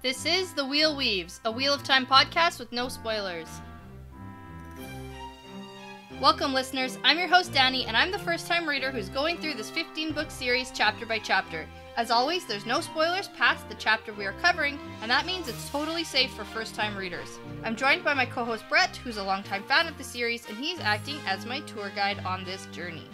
This is The Wheel Weaves, a Wheel of Time podcast with no spoilers. Welcome, listeners. I'm your host, Dani, and I'm the first-time reader who's going through this 15-book series chapter by chapter. As always, there's no spoilers past the chapter we are covering, and that means it's totally safe for first-time readers. I'm joined by my co-host, Brett, who's a longtime fan of the series, and he's acting as my tour guide on this journey.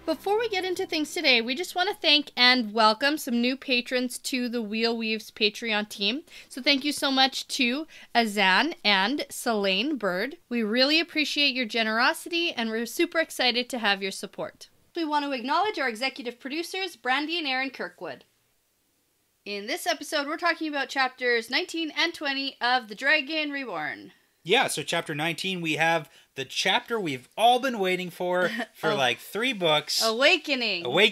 Before we get into things today, we just want to thank and welcome some new patrons to the Wheel Weaves Patreon team. So thank you so much to Azan and Selene Bird. We really appreciate your generosity and we're super excited to have your support. We want to acknowledge our executive producers, Brandy and Aaron Kirkwood. In this episode, we're talking about chapters 19 and 20 of the Dragon Reborn. Yeah, so chapter 19, we have the chapter we've all been waiting for like 3 books. Awakening. Yeah. We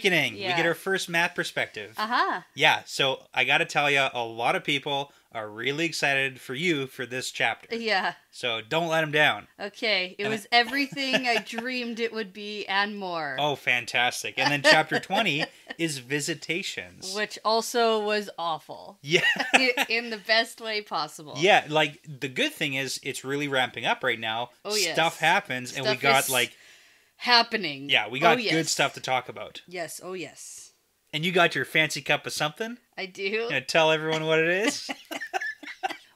get our first math perspective. Uh-huh. Yeah, so I gotta tell you, a lot of people are really excited for you for this chapter. Yeah. So don't let them down. Okay, it was everything I dreamed it would be and more. Oh, fantastic. And then chapter 20 is Visitations. Which also was awful. Yeah. In the best way possible. Yeah, like, the good thing is it's really ramping up right now. Oh, yes. Stuff happens, and we got, like... happening. Yeah, we got good stuff to talk about. Yes, oh yes. And you got your fancy cup of something? I do. Gonna tell everyone what it is?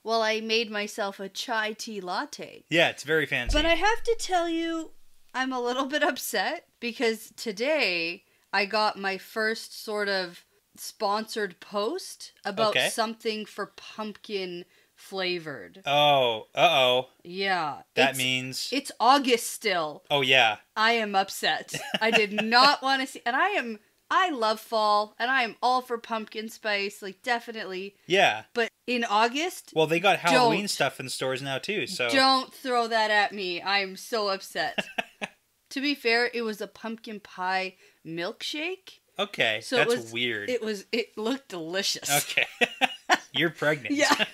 Well, I made myself a chai tea latte. Yeah, it's very fancy. But I have to tell you, I'm a little bit upset because today I got my first sort of sponsored post about something for pumpkin flavored. Oh, uh-oh. Yeah. That means... It's August still. Oh, yeah. I am upset. I did not want to see... And I love fall, and I am all for pumpkin spice, like, definitely. Yeah. But in August... Well, they got Halloween stuff in stores now, too, so... Don't throw that at me. I'm so upset. To be fair, it was a pumpkin pie milkshake. Okay, so that's weird. It looked delicious. Okay. You're pregnant. Yeah.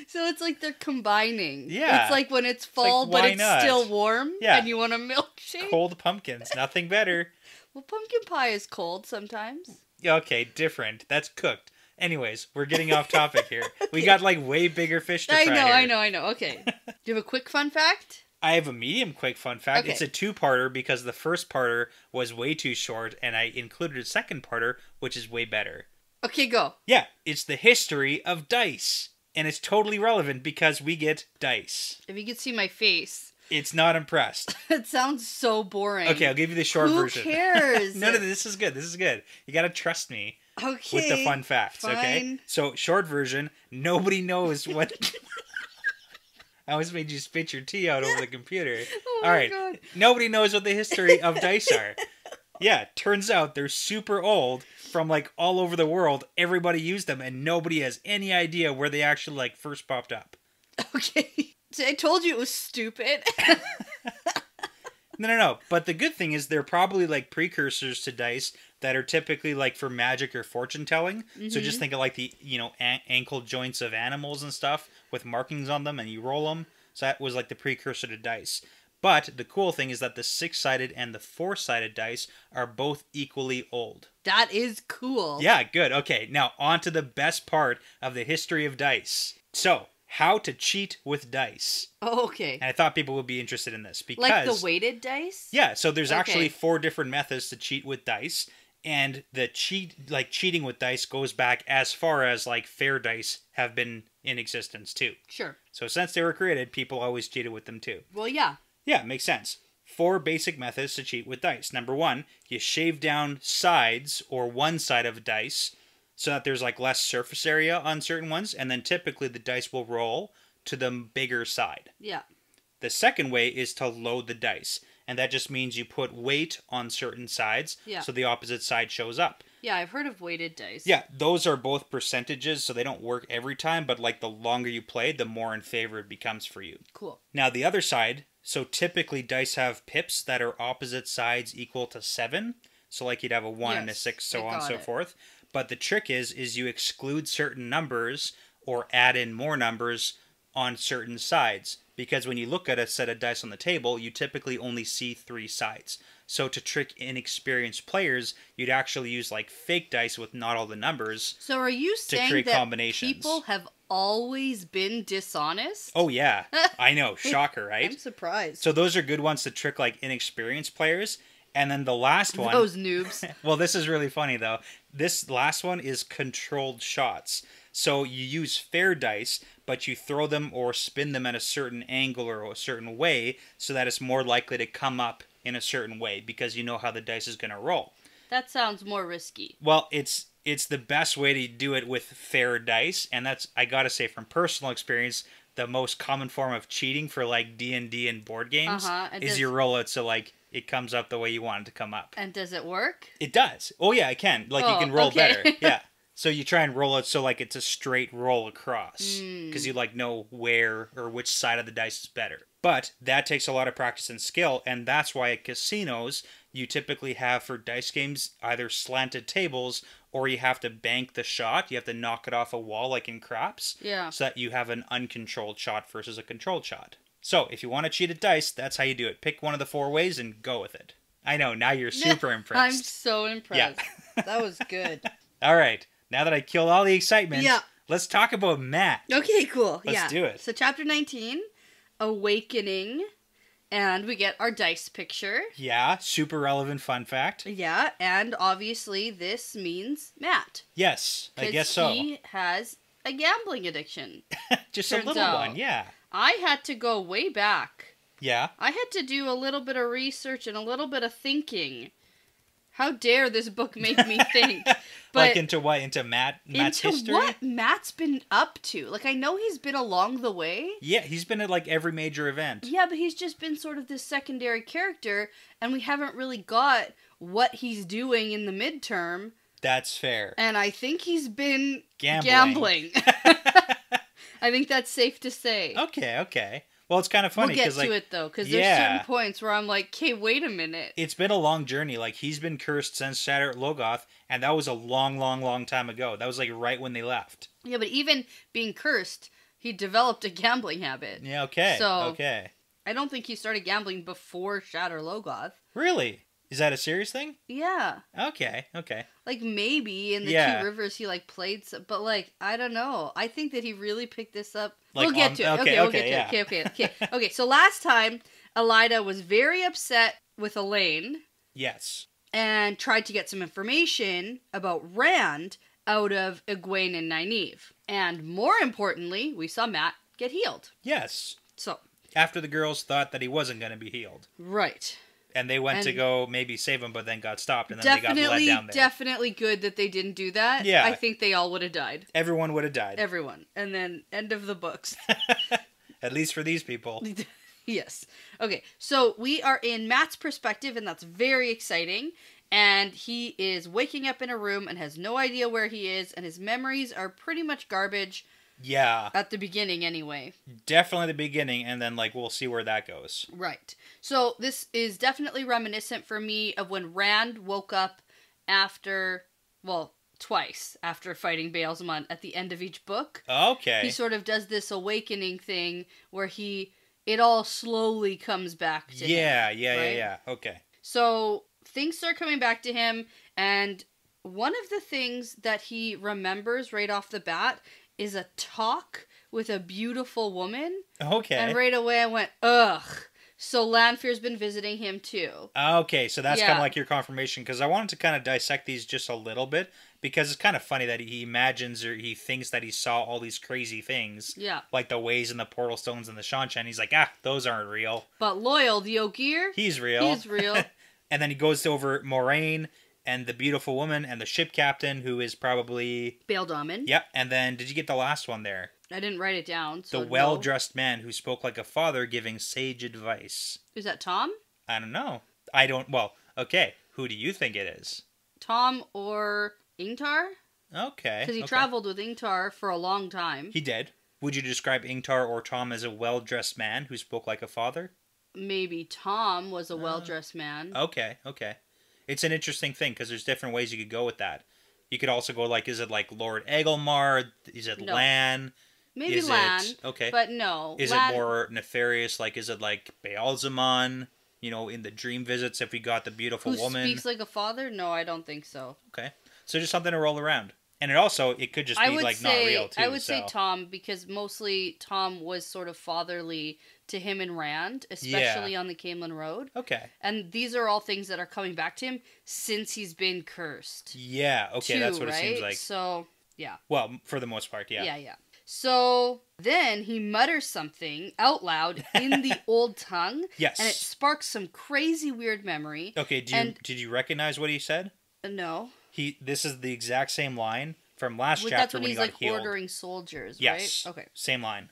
So it's like they're combining. Yeah. It's like when it's fall, but it's still warm. Yeah. And you want a milkshake. Cold pumpkins. Nothing better. Well, pumpkin pie is cold sometimes. Okay, different. That's cooked. Anyways, we're getting off topic here. Okay. We got, like, way bigger fish to fry here. I know. Okay. Do you have a quick fun fact? I have a medium quick fun fact. Okay. It's a 2-parter because the first parter was way too short, and I included a second parter, which is way better. Okay, go. Yeah, it's the history of dice. And it's totally relevant because we get dice. If you could see my face. It's not impressed. It sounds so boring. Okay, I'll give you the short version. Who cares? No, this is good. You gotta trust me. Okay. With the fun facts, fine. Okay? So, short version, nobody knows what... I almost made you spit your tea out over the computer. Oh all right. God. Nobody knows what the history of dice are. Yeah, turns out they're super old from, like, all over the world. Everybody used them, and nobody has any idea where they actually, like, first popped up. Okay. So I told you it was stupid. No. But the good thing is they're probably, like, precursors to dice that are typically, like, for magic or fortune telling. Mm-hmm. So just think of, like, the, ankle joints of animals and stuff with markings on them, and you roll them. So that was, like, the precursor to dice. But the cool thing is that the 6-sided and the 4-sided dice are both equally old. That is cool. Yeah, good. Okay, now on to the best part of the history of dice. So, how to cheat with dice. Oh, okay. And I thought people would be interested in this because... Like the weighted dice? Yeah, so there's actually 4 different methods to cheat with dice. And the cheating with dice goes back as far as, like, fair dice have been in existence, too. Sure. So since they were created, people always cheated with them, too. Well, yeah. Yeah, makes sense. 4 basic methods to cheat with dice. Number 1, you shave down sides or one side of dice so that there's, like, less surface area on certain ones, and then typically the dice will roll to the bigger side. Yeah. The second way is to load the dice, and that just means you put weight on certain sides so the opposite side shows up. Yeah, I've heard of weighted dice. Yeah, those are both percentages, so they don't work every time, but, like, the longer you play, the more in favor it becomes for you. Cool. Now, the other side... So typically dice have pips that are opposite sides equal to 7. So like you'd have a 1 and a 6, so on and so forth. But the trick is you exclude certain numbers or add in more numbers on certain sides. Because when you look at a set of dice on the table, you typically only see 3 sides. So to trick inexperienced players, you'd actually use like fake dice with not all the numbers. So are you to saying create that combinations. people have always been dishonest? Oh yeah, I know, shocker, right? I'm surprised. So those are good ones to trick like inexperienced players. And then the last one... Those noobs. Well, this is really funny, though. This last one is controlled shots. So you use fair dice, but you throw them or spin them at a certain angle or a certain way so that it's more likely to come up in a certain way because you know how the dice is going to roll. That sounds more risky. Well, it's the best way to do it with fair dice, and that's, I gotta say, from personal experience, the most common form of cheating for like D&D and board games is you roll it so like it comes up the way you want it to come up. And does it work? It does. Oh yeah, it can. Like you can roll better. Yeah. So you try and roll it so like it's a straight roll across because you like know where or which side of the dice is better. But that takes a lot of practice and skill, and that's why at casinos you typically have for dice games either slanted tables or you have to bank the shot. You have to knock it off a wall like in craps. Yeah. So that you have an uncontrolled shot versus a controlled shot. So if you want to cheat at dice, that's how you do it. Pick one of the 4 ways and go with it. I know, now you're super impressed. I'm so impressed. Yeah. That was good. All right. Now that I killed all the excitement, let's talk about Matt. Okay, cool. Let's do it. So chapter 19, Awakening, and we get our dice picture. Yeah, super relevant fun fact. Yeah, and obviously this means Matt. Yes, I guess so. He has a gambling addiction. Just a little one, yeah. I had to go way back. Yeah? I had to do a little bit of research and a little bit of thinking. How dare this book make me think? But like into what? Into Matt's history? Into what Matt's been up to. Like, I know he's been along the way. Yeah, he's been at like every major event. Yeah, but he's just been sort of this secondary character, and we haven't really got what he's doing in the midterm. That's fair. And I think he's been gambling. I think that's safe to say. Okay. Well, it's kind of funny because we'll get to it though, because there's certain points where I'm like, "Okay, wait a minute." It's been a long journey. Like he's been cursed since Shatter at Logoth, and that was a long time ago. That was like right when they left. Yeah, but even being cursed, he developed a gambling habit. Yeah. Okay. So I don't think he started gambling before Shatter Logoth. Really? Is that a serious thing? Yeah. Okay. Like, maybe in the Two Rivers he, like, played some, but, like, I don't know. I think that he really picked this up. Like, we'll get to it. Okay, we'll get to it. Okay, so last time, Elida was very upset with Elaine. Yes. And tried to get some information about Rand out of Egwene and Nynaeve. And more importantly, we saw Matt get healed. Yes. So. After the girls thought that he wasn't going to be healed. Right. And they went to go maybe save him, but then got stopped, and then they got let down there. Definitely good that they didn't do that. Yeah. I think they all would have died. Everyone would have died. Everyone. And then, end of the books. At least for these people. Yes. Okay, so we are in Matt's perspective, and that's very exciting. And he is waking up in a room and has no idea where he is, and his memories are pretty much garbage. Yeah. At the beginning, anyway. Definitely the beginning, and then, like, we'll see where that goes. Right. So, this is definitely reminiscent for me of when Rand woke up after, well, twice after fighting Baalzamon at the end of each book. Okay. He sort of does this awakening thing where it all slowly comes back to him. Yeah. Okay. So, things start coming back to him, and one of the things that he remembers right off the bat is a talk with a beautiful woman. Okay. And right away I went, ugh. So Lanfear's been visiting him too. Okay, so that's kind of like your confirmation, because I wanted to kind of dissect these just a little bit, because it's kind of funny that he imagines or he thinks that he saw all these crazy things. Yeah. Like the ways and the portal stones and the Shanshan. He's like, those aren't real. But Loyal, the Ogier, he's real. And then he goes over Moraine and the beautiful woman and the ship captain, who is probably Bael'Damon. Yep. And then did you get the last one there? I didn't write it down. So the well-dressed man who spoke like a father, giving sage advice. Is that Tom? I don't know. Well, okay. Who do you think it is? Tom or Ingtar? Okay. Because he traveled with Ingtar for a long time. He did. Would you describe Ingtar or Tom as a well-dressed man who spoke like a father? Maybe Tom was a well-dressed man. Okay. It's an interesting thing, because there's different ways you could go with that. You could also go like, is it like Lord Egelmar? Is it Lan? Maybe is Lan. Okay. But no. Is it more nefarious? Like, is it like Baalzamon? in the dream visits if we got the beautiful Who woman. speaks like a father? No, I don't think so. Okay. So just something to roll around. And it could just be like not real too. I would say Tom, because mostly Tom was sort of fatherly to him and Rand, especially on the Camelin Road. Okay. And these are all things that are coming back to him since he's been cursed. Yeah, okay, that's what it seems like. So, yeah. Well, for the most part, yeah. Yeah. So then he mutters something out loud in the old tongue. Yes. And it sparks some crazy weird memory. Okay, did you recognize what he said? No. This is the exact same line from last chapter that's when he he's got like healed. ordering soldiers, yes. right? Okay. Same line.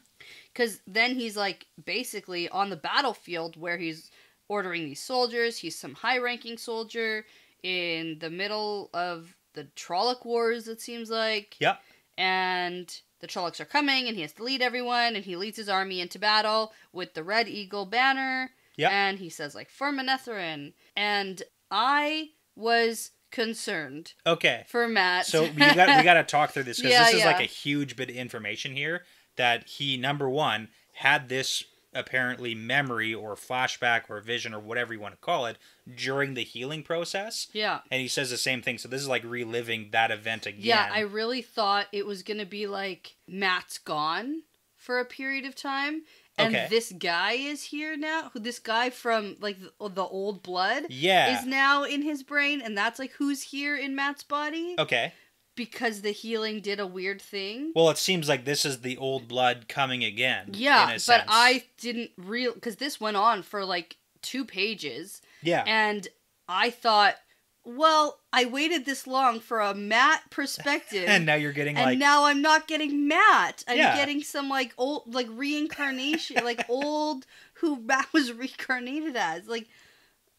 Because then he's like basically on the battlefield where he's ordering these soldiers. He's some high-ranking soldier in the middle of the Trolloc Wars, it seems like. Yep. And the Trollocs are coming, and he has to lead everyone, and he leads his army into battle with the Red Eagle banner. Yep. And he says, like, for Manetheren. And I was concerned. Okay. For Matt. So we got to talk through this, because this is like a huge bit of information here that he, number one, had this apparently memory or flashback or vision or whatever you want to call it during the healing process. Yeah. And he says the same thing. So this is like reliving that event again. Yeah, I really thought it was going to be like Matt's gone for a period of time. And this guy is here now. This guy from like the old blood is now in his brain. And that's like who's here in Matt's body. Okay. Because the healing did a weird thing. Well, it seems like this is the old blood coming again. Yeah, in a but sense. I didn't because this went on for like 2 pages. Yeah. And I thought, well, I waited this long for a Matt perspective. And now you're getting and now I'm not getting Matt. I'm getting some like old, like reincarnation, like old who Matt was reincarnated as. Like,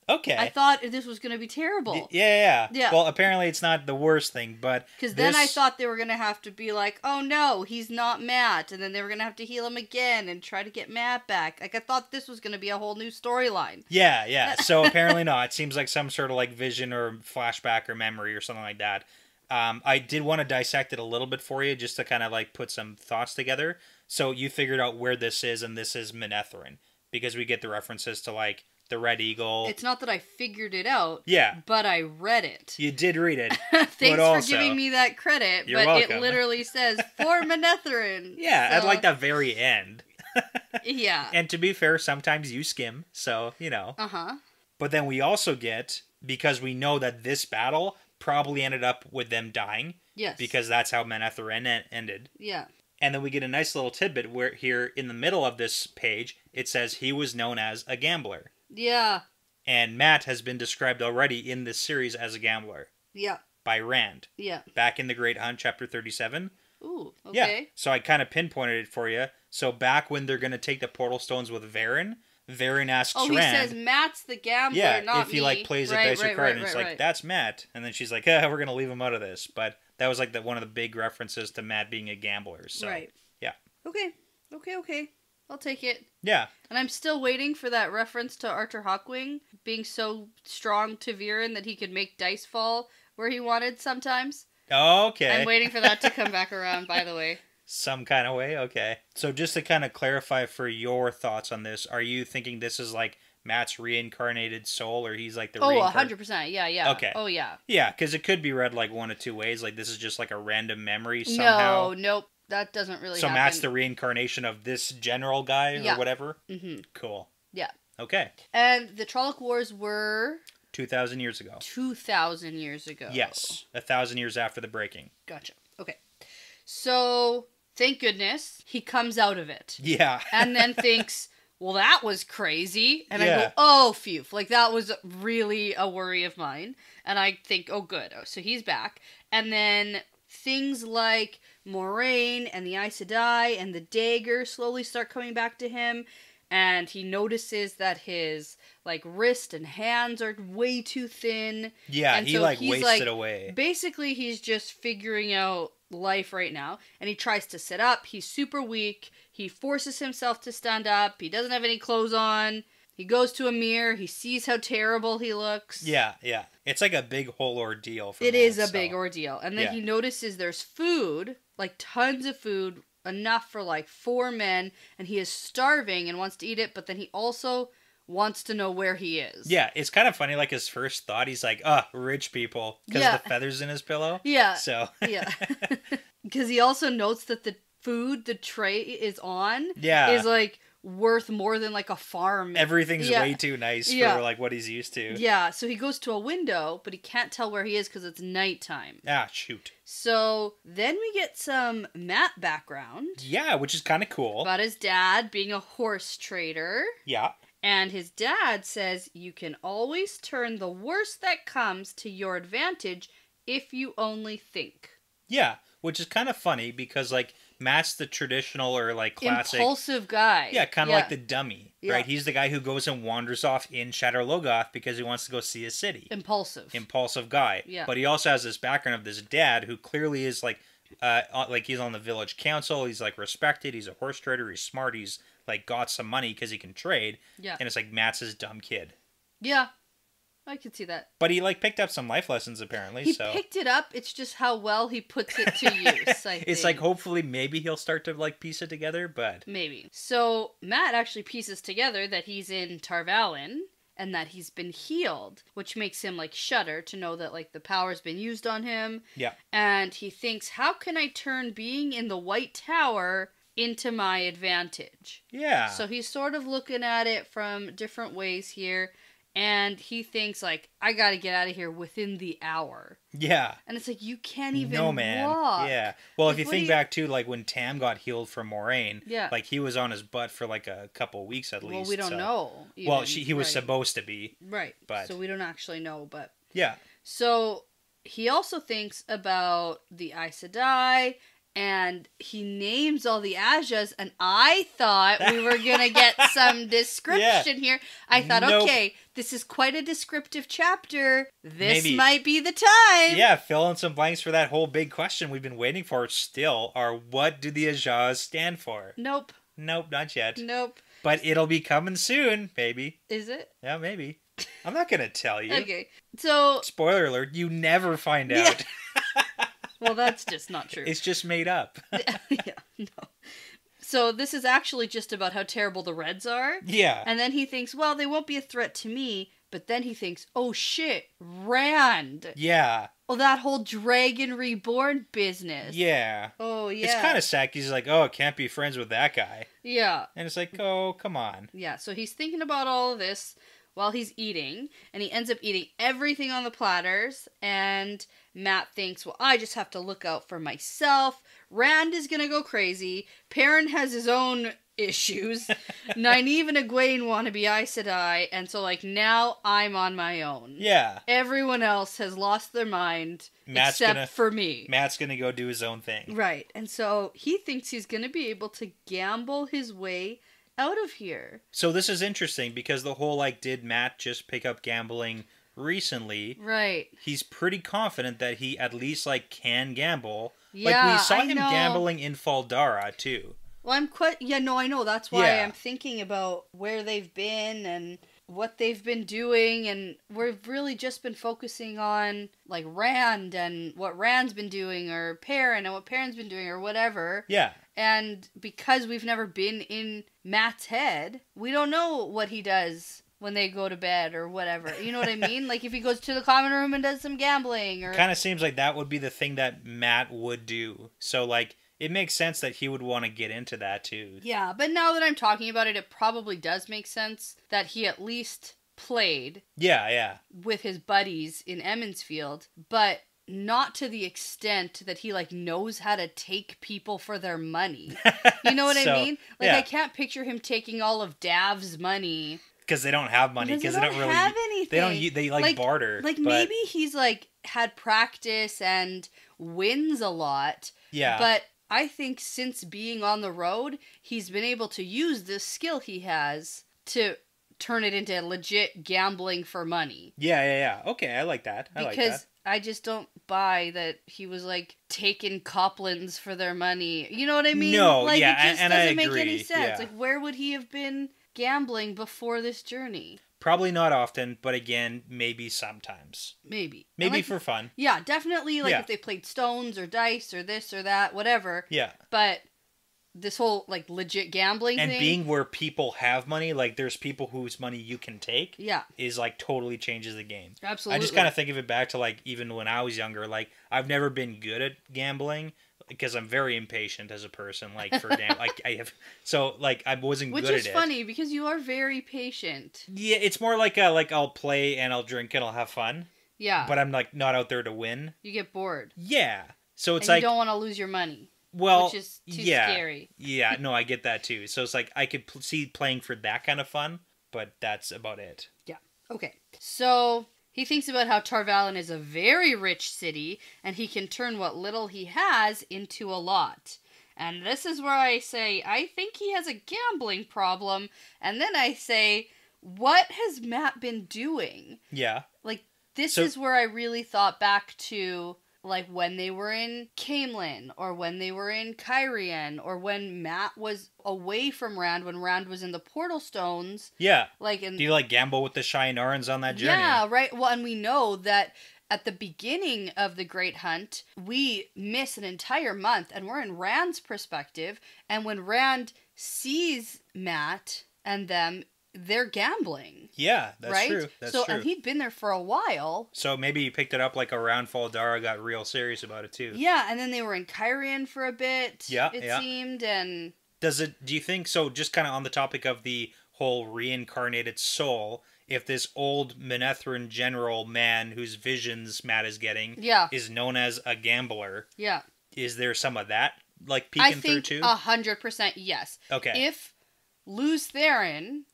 okay. I thought this was going to be terrible. Yeah. Well, apparently it's not the worst thing, but because then I thought they were going to have to be like, oh no, he's not Matt, and then they were going to have to heal him again and try to get Matt back. Like, I thought this was going to be a whole new storyline. Yeah. So apparently not. It seems like some sort of like vision or flashback or memory or something like that. I did want to dissect it a little bit for you just to kind of like put some thoughts together. So you figured out where this is, and this is Manetheren, because we get the references to like the Red Eagle. It's not that I figured it out. Yeah. But I read it. You did read it. Thanks for giving me that credit. You're welcome. It literally says, for Manetheren. Yeah, so, at like the very end. Yeah. And to be fair, sometimes you skim, so, Uh-huh. But then we also get, because we know that this battle probably ended up with them dying. Yes. Because that's how Manetheren ended. Yeah. And then we get a nice little tidbit where here in the middle of this page, it says he was known as a gambler. Yeah. And Matt has been described already in this series as a gambler. Yeah. By Rand. Yeah. Back in The Great Hunt, chapter 37. Ooh, okay. Yeah. So I kind of pinpointed it for you. So back when they're going to take the portal stones with Varen asks Rand. Oh, he says Matt's the gambler, not me. if he like plays a dice or card, and it's like, that's Matt. And then she's like, we're going to leave him out of this. But that was like one of the big references to Matt being a gambler. So, right. Yeah. Okay. I'll take it. Yeah. And I'm still waiting for that reference to Arthur Hawkwing being so strong to Viren that he could make dice fall where he wanted sometimes. Okay. I'm waiting for that to come back around, by the way. Some kind of way? Okay. So just to kind of clarify for your thoughts on this, are you thinking this is like Matt's reincarnated soul, or he's like the 100%. Yeah. Okay. Oh, yeah. Yeah, because it could be read like one of two ways. Like this is just like a random memory somehow. No, nope. That doesn't really happen. So Matt's the reincarnation of this general guy or whatever? Mm-hmm. Cool. Yeah. Okay. And the Trolloc Wars were... 2,000 years ago. 2,000 years ago. Yes. 1,000 years after the breaking. Gotcha. Okay. So, thank goodness, he comes out of it. Yeah. And then thinks, well, that was crazy. And I go, oh, phew. Like, that was really a worry of mine. And I think, oh, good. Oh, so he's back. And then things like Moraine and the Aes Sedai and the dagger slowly start coming back to him. And he notices that his, like, wrist and hands are way too thin. Yeah, and he, so like, wasted away. Basically, he's just figuring out life right now. And he tries to sit up. He's super weak. He forces himself to stand up. He doesn't have any clothes on. He goes to a mirror. He sees how terrible he looks. Yeah. It's like a big whole ordeal for him. It is a big ordeal. And then he notices there's food, like tons of food, enough for like 4 men, and he is starving and wants to eat it, but then he also wants to know where he is. Yeah, it's kind of funny. Like his first thought, he's like, rich people, because of the feathers in his pillow. Yeah. So. Yeah. Because he also notes that the food the tray is on is like worth more than like a farm. Everything's way too nice for like what he's used to. Yeah, so he goes to a window, but he can't tell where he is because it's nighttime. Ah, shoot. So then we get some Matt background. Yeah, which is kind of cool. About his dad being a horse trader. Yeah. And his dad says you can always turn the worst that comes to your advantage if you only think. Yeah, which is kind of funny because like Matt's the traditional or like classic impulsive guy. Yeah, kind of like the dummy, right? He's the guy who goes and wanders off in Shadar Logoth because he wants to go see a city. Impulsive guy. Yeah. But he also has this background of this dad who clearly is like he's on the village council. He's like respected. He's a horse trader. He's smart. He's like got some money because he can trade. Yeah. And it's like Matt's his dumb kid. Yeah. I could see that. But he like picked up some life lessons apparently. He picked it up. It's just how well he puts it to use. I think. It's like hopefully maybe he'll start to like piece it together, but maybe. So Matt actually pieces together that he's in Tarvalin and that he's been healed, which makes him like shudder to know that like the power's been used on him. Yeah. And he thinks, how can I turn being in the White Tower into my advantage? Yeah. So he's sort of looking at it from different ways here. And he thinks, like, I gotta get out of here within the hour. Yeah. And it's like, you can't even walk. Yeah. Well, like, if you think back to, like, when Tam got healed from Moraine, like, he was on his butt for, like, a couple weeks at least. Well, we don't know. Even. Well, he was supposed to be. Right. But so we don't actually know, but... Yeah. So he also thinks about the Aes Sedai, and he names all the Ajas, and I thought we were going to get some description here. I thought, okay, this is quite a descriptive chapter. This might be the time. Yeah, fill in some blanks for that whole big question we've been waiting for still, are what do the Ajas stand for? Nope. Nope, not yet. Nope. But it'll be coming soon, maybe. Is it? Yeah, maybe. I'm not going to tell you. Okay, so... Spoiler alert, you never find out. Well, that's just not true. It's just made up. Yeah, no. So this is actually just about how terrible the Reds are. Yeah. And then he thinks, well, they won't be a threat to me. But then he thinks, oh shit, Rand. Yeah. Oh, that whole Dragon Reborn business. Yeah. Oh, yeah. It's kind of sad. He's like, oh, I can't be friends with that guy. Yeah. And it's like, oh, come on. Yeah, so he's thinking about all of this while he's eating, and he ends up eating everything on the platters, and Matt thinks, well, I just have to look out for myself. Rand is gonna go crazy. Perrin has his own issues. Nynaeve and Egwene want to be Aes Sedai, and so, like, now I'm on my own. Yeah. Everyone else has lost their mind, except for me. Matt's gonna go do his own thing. Right, and so he thinks he's gonna be able to gamble his way out of here. So this is interesting because the whole like, did Matt just pick up gambling recently? Right. He's pretty confident that he at least like can gamble. Yeah, like we saw him gambling in Faldara too. Well, I'm quite I know. That's why I'm thinking about where they've been and what they've been doing, and we've really just been focusing on like Rand and what Rand's been doing, or Perrin and what Perrin's been doing, or whatever. Yeah. And because we've never been in Matt's head, we don't know what he does when they go to bed or whatever. You know what I mean? Like if he goes to the common room and does some gambling, or kind of seems like that would be the thing that Matt would do. So like it makes sense that he would want to get into that too. Yeah, but now that I'm talking about it, it probably does make sense that he at least played. Yeah. With his buddies in Emmonsfield, but not to the extent that he like knows how to take people for their money. You know what I mean? Like I can't picture him taking all of Dav's money. Because they don't have money. Because they don't really have anything. They like barter. Like maybe he's like had practice and wins a lot. Yeah. But I think since being on the road, he's been able to use this skill he has to turn it into legit gambling for money. Yeah. Okay, I like that. Because I just don't buy that he was like taking Coplands for their money. You know what I mean? No, like, yeah, it just and doesn't I make any agree. sense. Yeah. Like, where would he have been gambling before this journey? Probably not often, but again, maybe sometimes. Maybe like, for fun. Yeah, definitely. Like if they played stones or dice or this or that, whatever. Yeah. But this whole like legit gambling and thing. being where people have money, like there's people whose money you can take. Yeah. Is like totally changes the game. Absolutely. I just kind of think of it back to like even when I was younger. Like I've never been good at gambling because I'm very impatient as a person. Like for like I have like I wasn't Which good at it. Which is funny because you are very patient. Yeah, it's more like I'll play and I'll drink and I'll have fun. Yeah. But I'm like not out there to win. You get bored. Yeah. So it's and like you don't want to lose your money. Well, which is too scary. Yeah, no, I get that too. So it's like I could see playing for that kind of fun, but that's about it. Yeah. Okay. So he thinks about how Tarvalin is a very rich city, and he can turn what little he has into a lot. And this is where I say, I think he has a gambling problem. And then I say, what has Matt been doing? Yeah. Like, this is where I really thought back to... like when they were in Camelin, or when they were in Kyrian, or when Matt was away from Rand, when Rand was in the Portal Stones. Yeah. Like, do you like gamble with the Shienarans on that journey? Yeah, right. Well, and we know that at the beginning of the Great Hunt, we miss an entire month, and we're in Rand's perspective. And when Rand sees Matt and them, they're gambling. Yeah, that's right? true. That's true. And he'd been there for a while. So maybe he picked it up like around Dara got real serious about it too. Yeah, and then they were in Kyrian for a bit. Yeah, it seemed, and do you think so? Just kind of on the topic of the whole reincarnated soul, if this old Manethran general man whose visions Matt is getting, is known as a gambler, is there some of that like peeking through too? 100% yes. Okay. If Luz Theron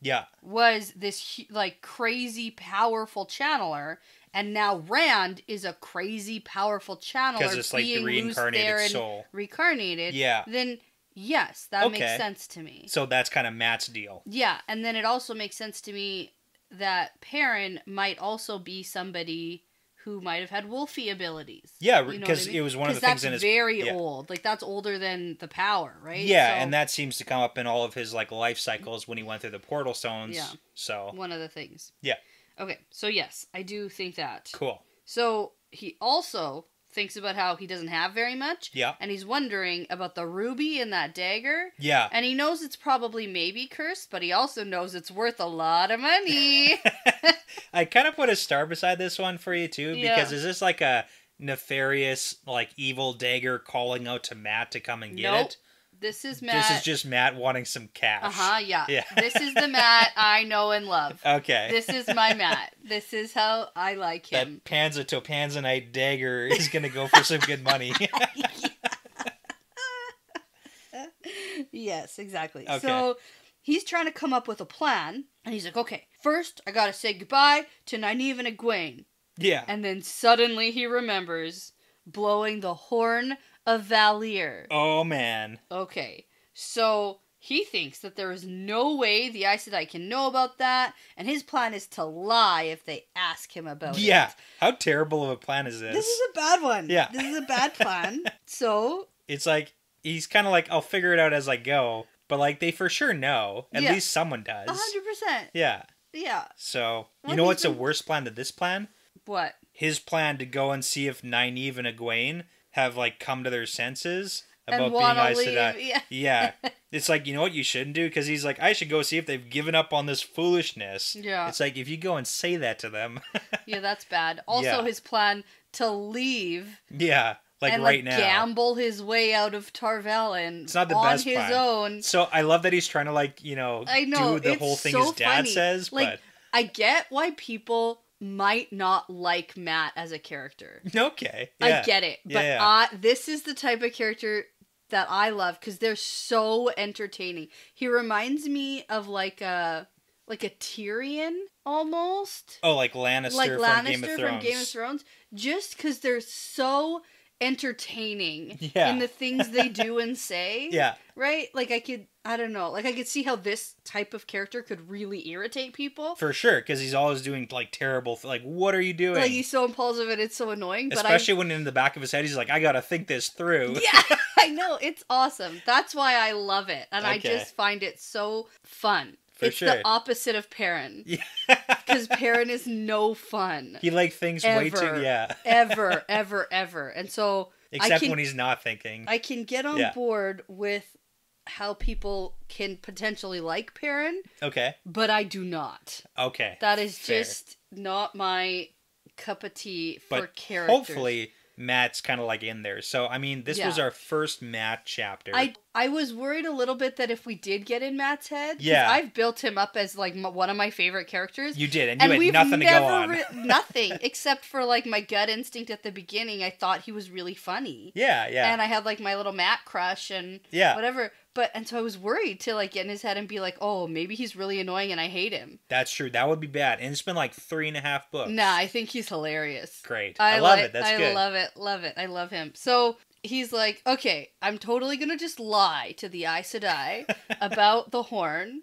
was this like crazy powerful channeler, and now Rand is a crazy powerful channeler because it's like the reincarnated soul. Reincarnated, then yes, that makes sense to me. So that's kind of Matt's deal. Yeah, and then it also makes sense to me that Perrin might also be somebody who might have had wolfy abilities. Yeah, because it was one of the things in his... that's very old. Like, that's older than the power, right? Yeah, and that seems to come up in all of his, like, life cycles when he went through the Portal Stones. Yeah. So... one of the things. Yeah. Okay, so yes, I do think that. Cool. So, he also thinks about how he doesn't have very much. Yeah. And he's wondering about the ruby and that dagger. Yeah. And he knows it's probably maybe cursed, but he also knows it's worth a lot of money. I kind of put a star beside this one for you, too, because is this like a nefarious, like, evil dagger calling out to Matt to come and get it? This is Matt. This is just Matt wanting some cash. Yeah. This is the Matt I know and love. Okay. This is my Matt. This is how I like him. That Panza to Panzanite dagger is going to go for some good money. Yes, exactly. Okay. So he's trying to come up with a plan, and he's like, okay, first I gotta say goodbye to Nynaeve and Egwene. Yeah. And then suddenly he remembers blowing the horn of Valir. Oh, man. Okay, so he thinks that there is no way the Aes Sedai can know about that, and his plan is to lie if they ask him about it. Yeah, how terrible of a plan is this? This is a bad one. Yeah. This is a bad plan. So... it's like, he's kind of like, I'll figure it out as I go, but like, they for sure know. At least someone does. 100%. Yeah. Yeah. So, you know what's a worse plan than this plan? What? His plan to go and see if Nynaeve and Egwene have, like, come to their senses about being Aes Sedai. Yeah. It's like, you know what you shouldn't do? Because he's like, I should go see if they've given up on this foolishness. Yeah. It's like, if you go and say that to them. Yeah, that's bad. Also, his plan to leave. Yeah. Like, and, right now. Gamble his way out of Tarvalin. It's not the best plan. On his own. So, I love that he's trying to, like, do the whole thing his dad funny. says. Like, but I get why people might not like Matt as a character. Okay. Yeah. I get it. But this is the type of character that I love because they're so entertaining. He reminds me of like a Tyrion almost. Oh, like Lannister, from Game of Thrones. Just because they're so entertaining in the things they do and say. Yeah. Right? Like I could see how this type of character could really irritate people. For sure, because he's always doing like terrible, like, what are you doing? Like he's so impulsive and it's so annoying. Especially when in the back of his head he's like, I gotta think this through. Yeah, I know. It's awesome. That's why I love it. And I just find it so fun. It's the opposite of Perrin. Yeah. Because Perrin is no fun. He like thinks way too, ever. And so except when he's not thinking. I can get on board with how people can potentially like Perrin, Okay. but I do not. Okay. That is Fair. just not my cup of tea for But characters. hopefully Matt's kind of like in there. So, I mean, this was our first Matt chapter. I was worried a little bit that if we did get in Matt's head, because Yeah. I've built him up as like one of my favorite characters. You did, and you had nothing to go on. Nothing, except for like my gut instinct at the beginning. I thought he was really funny. Yeah, yeah. And I had like my little Matt crush and whatever. And so I was worried to like get in his head and be like, oh, maybe he's really annoying and I hate him. That's true. That would be bad. And it's been like 3.5 books. Nah, I think he's hilarious. Great. I love it. That's good. I love it. Love it. I love him. So he's like, okay, I'm totally going to just lie to the Aes Sedai about the horn.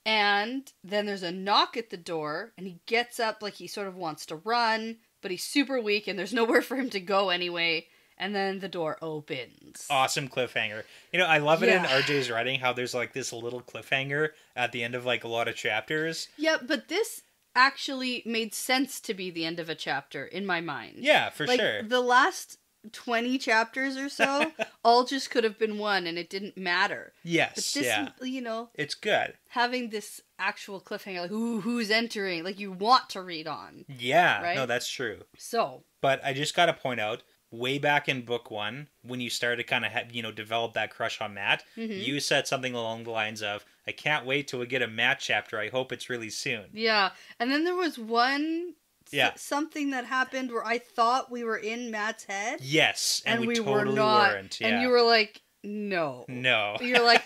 And then there's a knock at the door and he gets up like he sort of wants to run, but he's super weak and there's nowhere for him to go anyway. And then the door opens. Awesome cliffhanger. You know, I love it in RJ's writing how there's like this little cliffhanger at the end of like a lot of chapters. Yeah, but this actually made sense to be the end of a chapter in my mind. Yeah, for sure. The last 20 chapters or so all just could have been one and it didn't matter. Yes, but this, you know, it's good. Having this actual cliffhanger, like who's entering, like you want to read on. Yeah, right? No, that's true. So. But I just got to point out, way back in book 1, when you started to kind of develop that crush on Matt, you said something along the lines of, I can't wait till we get a Matt chapter. I hope it's really soon. Yeah. And then there was something that happened where I thought we were in Matt's head. Yes. And we totally were not. Weren't. Yeah. And you were like, no. No. You're like...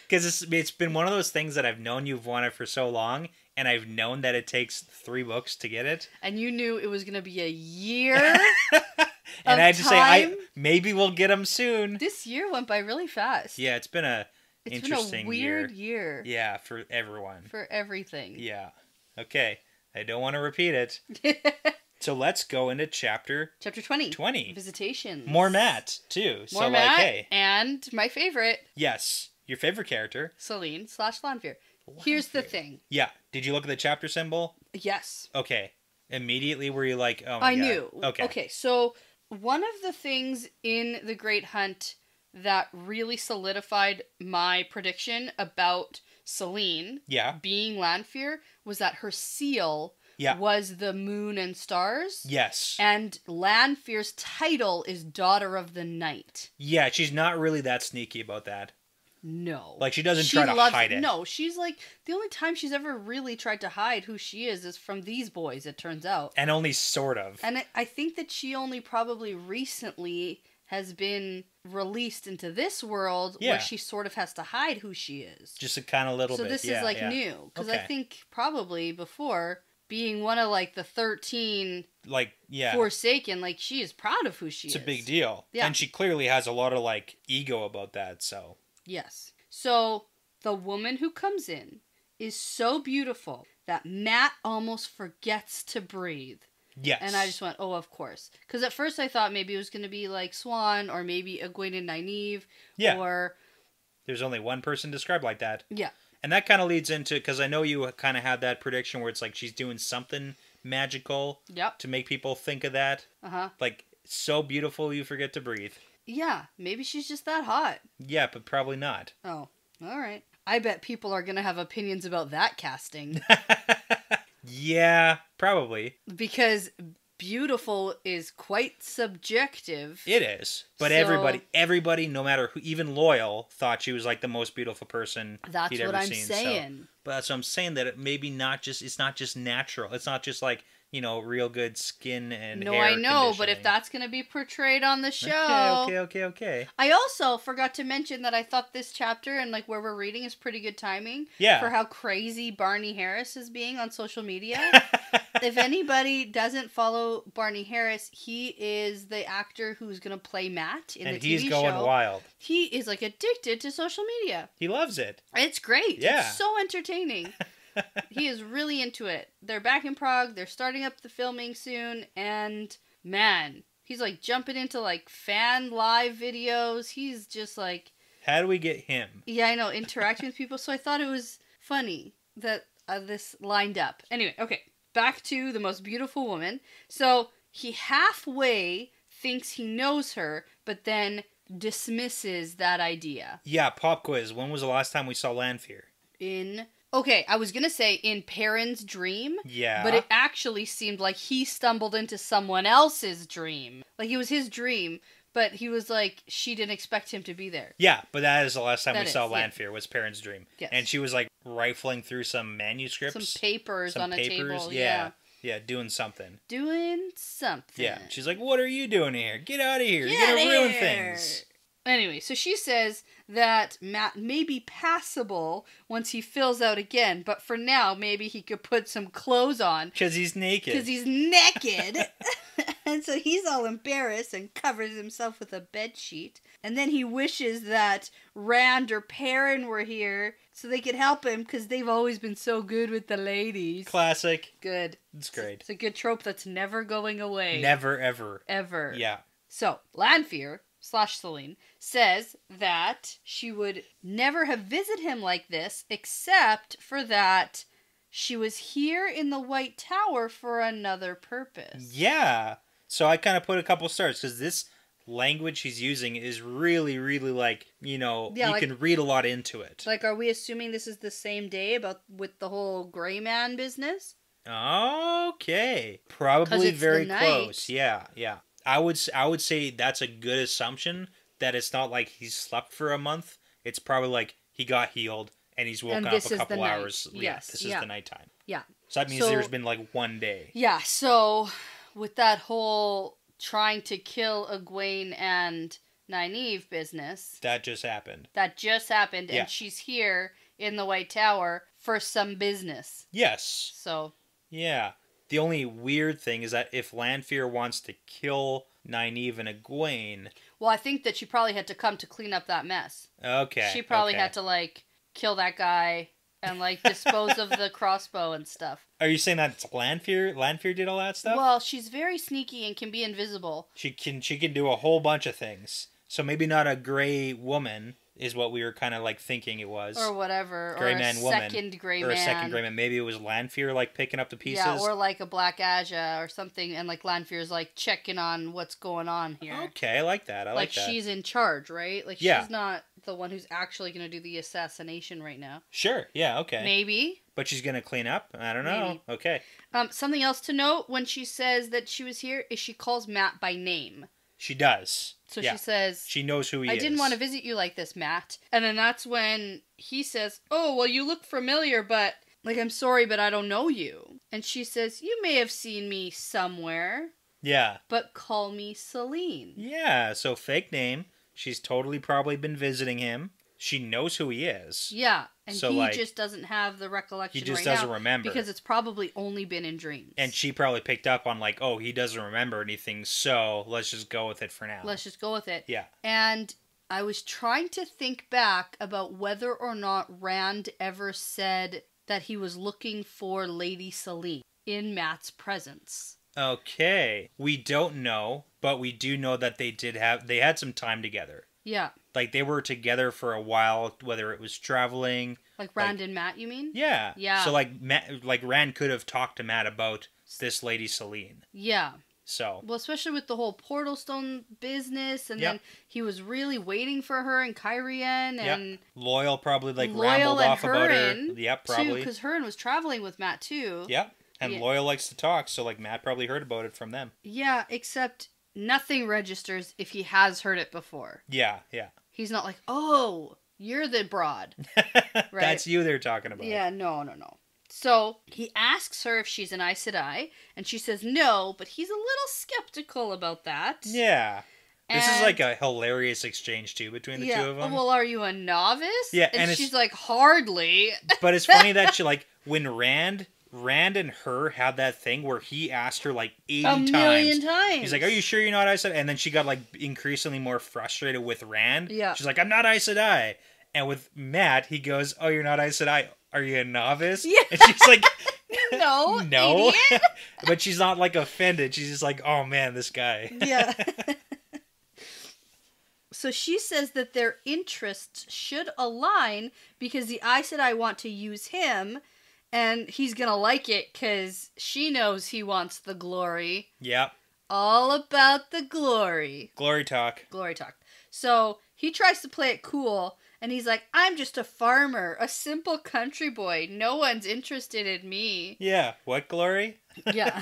Because it's been one of those things that I've known you've wanted for so long, and I've known that it takes 3 books to get it. And you knew it was going to be a year and I had to say, maybe we'll get them soon. This year went by really fast. Yeah, it's been a interesting weird year. Yeah, for everyone. For everything. Yeah. Okay. I don't want to repeat it. So let's go into chapter 20. Visitations. More Matt, too. More Matt, and my favorite. Yes. Your favorite character. Selene / Lanfear. Here's the thing. Yeah. Did you look at the chapter symbol? Yes. Okay. Immediately were you like, oh my God. I knew. Okay. Okay, so one of the things in The Great Hunt that really solidified my prediction about Selene being Lanfear was that her seal was the moon and stars. Yes. And Lanfear's title is Daughter of the Night. Yeah, she's not really that sneaky about that. No. Like, she doesn't try to hide it. No, she's like, the only time she's ever really tried to hide who she is from these boys, it turns out. And only sort of. And I think that she only probably recently has been released into this world where she sort of has to hide who she is. Just a kind of little bit. So this is like new. Because I think probably before, being one of like the 13 Forsaken, like she is proud of who she is. It's a big deal. Yeah. And she clearly has a lot of like ego about that, so. Yes. So the woman who comes in is so beautiful that Matt almost forgets to breathe. Yes. And I just went, oh, of course. Because at first I thought maybe it was going to be like Swan or maybe Egwene and Nynaeve. Yeah. Or... There's only one person described like that. Yeah. And that kind of leads into... Because I know you kind of had that prediction where it's like she's doing something magical to make people think of that. Uh-huh. Like, so beautiful you forget to breathe. Yeah. Maybe she's just that hot. Yeah, but probably not. Oh. All right. I bet people are going to have opinions about that casting. Yeah, probably. Because beautiful is quite subjective. It is. But so, everybody, no matter who, even Loyal, thought she was like the most beautiful person he'd ever seen. That's what I'm saying. So, but that's what I'm saying, that it maybe it's not just natural. It's not just like, real good skin and hair. No, I know, but if that's going to be portrayed on the show. Okay. I also forgot to mention that I thought this chapter and like where we're reading is pretty good timing. Yeah. For how crazy Barney Harris is being on social media. If anybody doesn't follow Barney Harris, he is the actor who's going to play Matt in the TV show. And he's going wild. He is like addicted to social media. He loves it. It's great. Yeah. It's so entertaining. He is really into it. They're back in Prague. They're starting up the filming soon. And man, he's like jumping into like fan live videos. He's just like... How do we get him? Yeah, I know. Interacting with people. So I thought it was funny that this lined up. Anyway, okay. Back to the most beautiful woman. So he halfway thinks he knows her, but then dismisses that idea. Yeah, pop quiz. When was the last time we saw Lanfear? Okay, I was going to say in Perrin's dream. Yeah. But it actually seemed like he stumbled into someone else's dream. Like, it was his dream, but he was like, she didn't expect him to be there. Yeah, but that is the last time we saw yeah. Lanfear, was Perrin's dream. Yes. And she was, like, rifling through some manuscripts. Some papers on a table. Yeah. Yeah, doing something. Yeah. She's like, what are you doing here? Get out of here. Get You're going to ruin here. things. Anyway, so she says that Matt may be passable once he fills out again, but for now, maybe he could put some clothes on. Because he's naked. And so he's all embarrassed and covers himself with a bedsheet. And then he wishes that Rand or Perrin were here so they could help him because they've always been so good with the ladies. Classic. Good. It's great. It's a good trope that's never going away. Never, ever. Ever. Yeah. So, Lanfear / Celine says that she would never have visited him like this except for that she was here in the White Tower for another purpose. Yeah. So I kind of put a couple stars because this language he's using is really, really like, you can read a lot into it. Like, are we assuming this is the same day with the whole gray man business? Okay. Probably very the close. Yeah. I would say that's a good assumption that it's not like he's slept for a month. It's probably like he got healed and he's woken up a couple hours. Yes. This is the nighttime. Yeah. So that means there's been like one day. Yeah. So with that whole trying to kill Egwene and Nynaeve business. That just happened. Yeah. And she's here in the White Tower for some business. Yes. So. Yeah. The only weird thing is that if Lanfear wants to kill Nynaeve and Egwene... Well, I think that she probably had to come to clean up that mess. Okay. She probably had to, kill that guy and, dispose of the crossbow and stuff. Are you saying that it's Lanfear? Lanfear did all that stuff? Well, she's very sneaky and can be invisible. She can do a whole bunch of things. So maybe not a gray woman is what we were kind of thinking it was. Or whatever. Gray or man a woman. second gray or man. Or a second gray man. Maybe it was Lanfear picking up the pieces. Yeah, or a Black Aja or something, and Lanfear's checking on what's going on here. Okay, I like that. I like that. She's in charge, right? Yeah. She's not the one who's actually going to do the assassination right now. Sure, yeah, okay. Maybe. But she's going to clean up? I don't know. Maybe. Okay. Something else to note when she says that she was here is she calls Matt by name. She does. So she says... She knows who he is. I didn't want to visit you like this, Matt. And then that's when he says, oh, well, you look familiar, but... I'm sorry, but I don't know you. And she says, you may have seen me somewhere. Yeah. But call me Celine. Yeah, so fake name. She's totally probably been visiting him. She knows who he is. Yeah, and so, he just doesn't have the recollection right now. He just doesn't remember. Because it's probably only been in dreams. And she probably picked up on oh, he doesn't remember anything, so let's just go with it for now. Let's just go with it. Yeah. And I was trying to think back about whether or not Rand ever said that he was looking for Lady Celine in Matt's presence. Okay. We don't know, but we do know that they had some time together. Yeah. They were together for a while, whether it was traveling. Rand and Matt, you mean? Yeah. Yeah. So, Rand could have talked to Matt about this Lady Celine. Yeah. So. Well, especially with the whole Portal Stone business, and then he was really waiting for her in Cairhien, and... Loyal probably, rambled off about her. Yep, probably. Because Huron was traveling with Matt, too. Yep. And Loyal likes to talk, so, Matt probably heard about it from them. Yeah, except... Nothing registers if he has heard it before. Yeah. He's not oh, you're the broad. Right? That's you they're talking about. Yeah, no. So, he asks her if she's an Aes Sedai, and she says no, but he's a little skeptical about that. Yeah. This is a hilarious exchange, too, between the two of them. Well, are you a novice? Yeah, and she's hardly. But it's funny that she, when Rand and her had that thing where he asked her 80 times. A million times. He's are you sure you're not Aes Sedai? And then she got increasingly more frustrated with Rand. Yeah. She's I'm not Aes Sedai. And with Matt, he goes, oh, you're not Aes Sedai. Are you a novice? Yeah. And she's no. Idiot. But she's not offended. She's just oh man, this guy. Yeah. So she says that their interests should align because the Aes Sedai want to use him. And he's gonna like it because she knows he wants the glory. Yep. All about the glory. Glory talk. So he tries to play it cool, and he's like, I'm just a farmer, a simple country boy. No one's interested in me. Yeah. What glory? Yeah.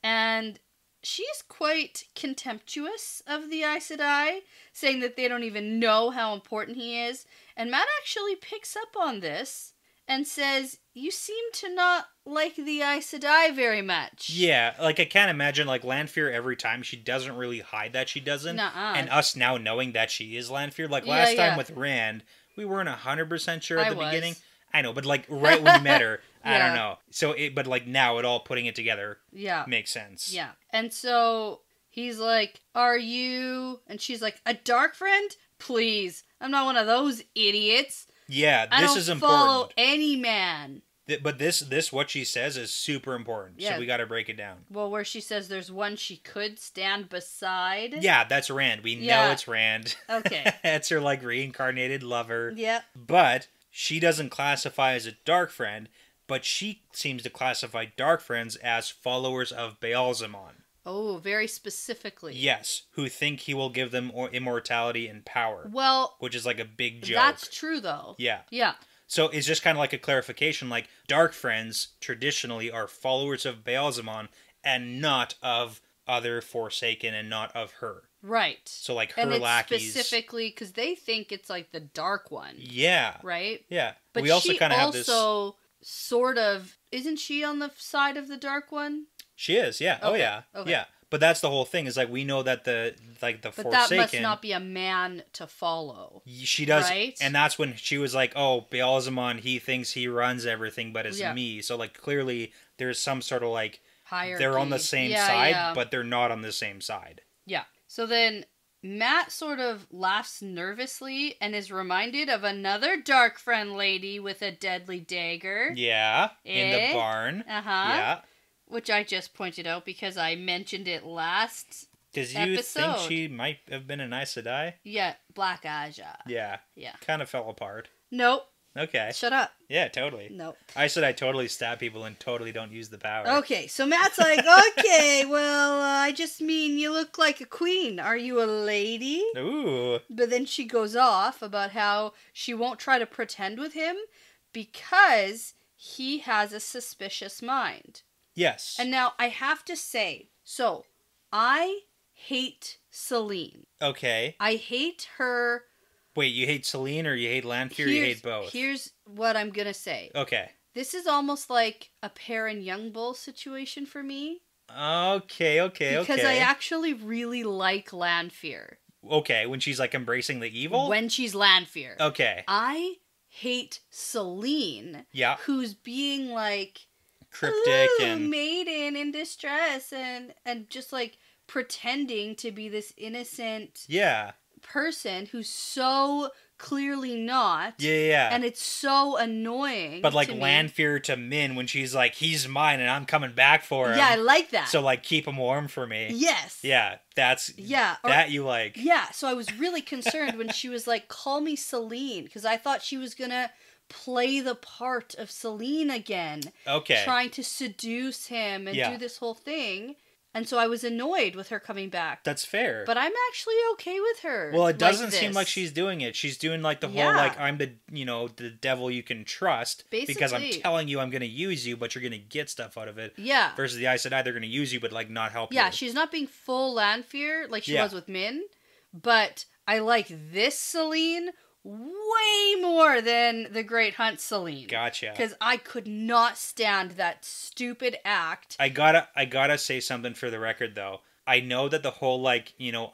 And she's quite contemptuous of the Aes Sedai, saying that they don't even know how important he is. And Matt actually picks up on this and says, you seem to not like the Aes Sedai very much. Yeah, like I can't imagine like Lanfear every time she doesn't really hide that she doesn't. Nuh-uh. And us now knowing that she is Lanfear. Like last time with Rand, we weren't 100% sure at the beginning. I know, but like right when you met her, I don't know. So but like now it all putting it together makes sense. Yeah. And so he's like, are you? And she's like, a dark friend? Please. I'm not one of those idiots. Yeah, this is important. I don't follow any man. But this what she says is super important. Yeah. So we got to break it down. Well, where she says there's one she could stand beside. Yeah, that's Rand. We know it's Rand. Okay. It's her like reincarnated lover. Yeah. But she doesn't classify as a dark friend, but she seems to classify dark friends as followers of Baalzamon. Oh, very specifically. Yes, who think he will give them immortality and power. Well, which is like a big joke. That's true, though. Yeah. Yeah. So it's just kind of like a clarification, like dark friends traditionally are followers of Baalzamon and not of other Forsaken and not of her. Right. So like her and it's lackeys. Specifically because they think it's like the dark one. Yeah. Right? Yeah. But we also kind of have this... sort of... Isn't she on the side of the dark one? She is, yeah. Okay. Oh, yeah. Okay. Yeah. But that's the whole thing, is like we know that the Forsaken... But that must not be a man to follow. She does, right? And that's when she was like, oh, Baalzamon, he thinks he runs everything, but it's me. So like clearly there's some sort of like... hierarchy. They're on the same side, but they're not on the same side. Yeah. So then Matt sort of laughs nervously and is reminded of another dark friend lady with a deadly dagger. Yeah, in the barn. Uh-huh. Yeah. Which I just pointed out because I mentioned it last Does you think she might have been an Aes Sedai? Yeah, Black Aja. Yeah. Yeah. Kind of fell apart. Nope. Okay. Shut up. Yeah, totally. Nope. Aes Sedai totally stab people and totally don't use the power. Okay, so Matt's like, okay, well, I just mean you look like a queen. Are you a lady? Ooh. But then she goes off about how she won't try to pretend with him because he has a suspicious mind. Yes. And now I have to say, so I hate Celine. Okay. I hate her. Wait, you hate Celine or you hate Lanfear or you hate both? Here's what I'm going to say. Okay. This is almost like a Perrin Youngbull situation for me. Okay. Because I actually really like Lanfear. Okay, when she's like embracing the evil? When she's Lanfear. Okay. I hate Celine. Yeah. Who's being like... cryptic and maiden in distress and just like pretending to be this innocent person who's so clearly not. Yeah. And it's so annoying. But like Lanfear to Min when she's like, he's mine and I'm coming back for him. Yeah, I like that. So like keep him warm for me. Yes. Yeah, that's that you like. Yeah, so I was really concerned when she was like, call me Celine, because I thought she was gonna play the part of Celine again. Okay. Trying to seduce him and do this whole thing. And so I was annoyed with her coming back. That's fair. But I'm actually okay with her. Well, it doesn't seem like she's doing it. She's doing like the whole like, I'm the, the devil you can trust. Basically. Because I'm telling you I'm going to use you, but you're going to get stuff out of it. Yeah. Versus the Aes Sedai, they're going to use you, but like not help you. Yeah, she's not being full Lanfear like she was with Min. But I like this Celine way more than the Great Hunt Celine. Gotcha. Because I could not stand that stupid act. I gotta say something for the record though. I know that the whole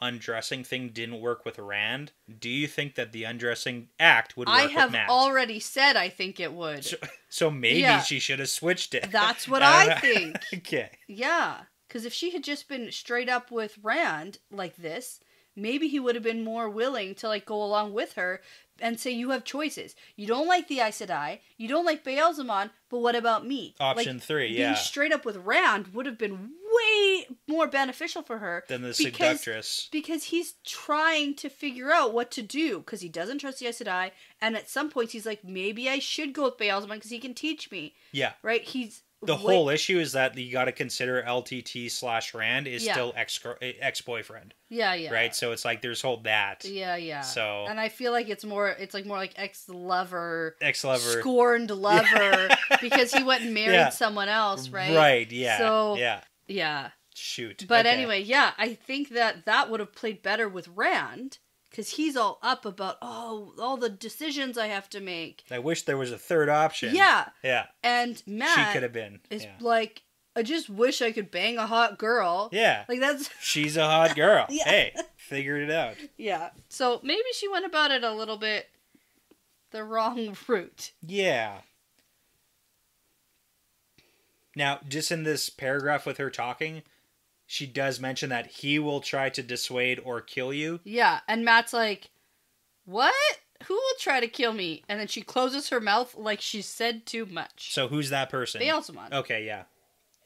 undressing thing didn't work with Rand. Do you think that the undressing act would work with Matt? I have already said I think it would. So maybe she should have switched it. That's what I think. Okay. Yeah. Because if she had just been straight up with Rand like this, maybe he would have been more willing to go along with her and say, you have choices. You don't like the Aes Sedai, you don't like Baalzamon, but what about me? Option 3, yeah. Being straight up with Rand would have been way more beneficial for her than the seductress. Because he's trying to figure out what to do, because he doesn't trust the Aes Sedai, and at some points he's like, maybe I should go with Baalzamon because he can teach me. Yeah. Right? He's The whole issue is that you got to consider LTT/Rand is still ex-boyfriend. Yeah. Right? So it's like there's whole that. Yeah. So. And I feel like it's more like ex-lover. Ex-lover. Scorned lover. Because he went and married someone else, right? Right, yeah. So. Yeah. Shoot. But anyway, I think that would have played better with Rand. Because he's all up about, all the decisions I have to make. I wish there was a third option. Yeah. Yeah. And Matt she could have been. Is like, I just wish I could bang a hot girl. Yeah. Like that's... She's a hot girl. Yeah. Hey, figured it out. Yeah. So maybe she went about it a little bit the wrong route. Yeah. Now, just in this paragraph with her talking... She does mention that he will try to dissuade or kill you. Yeah, and Matt's like, what? Who will try to kill me? And then she closes her mouth like she said too much. So who's that person? Baelzemon. Okay, yeah.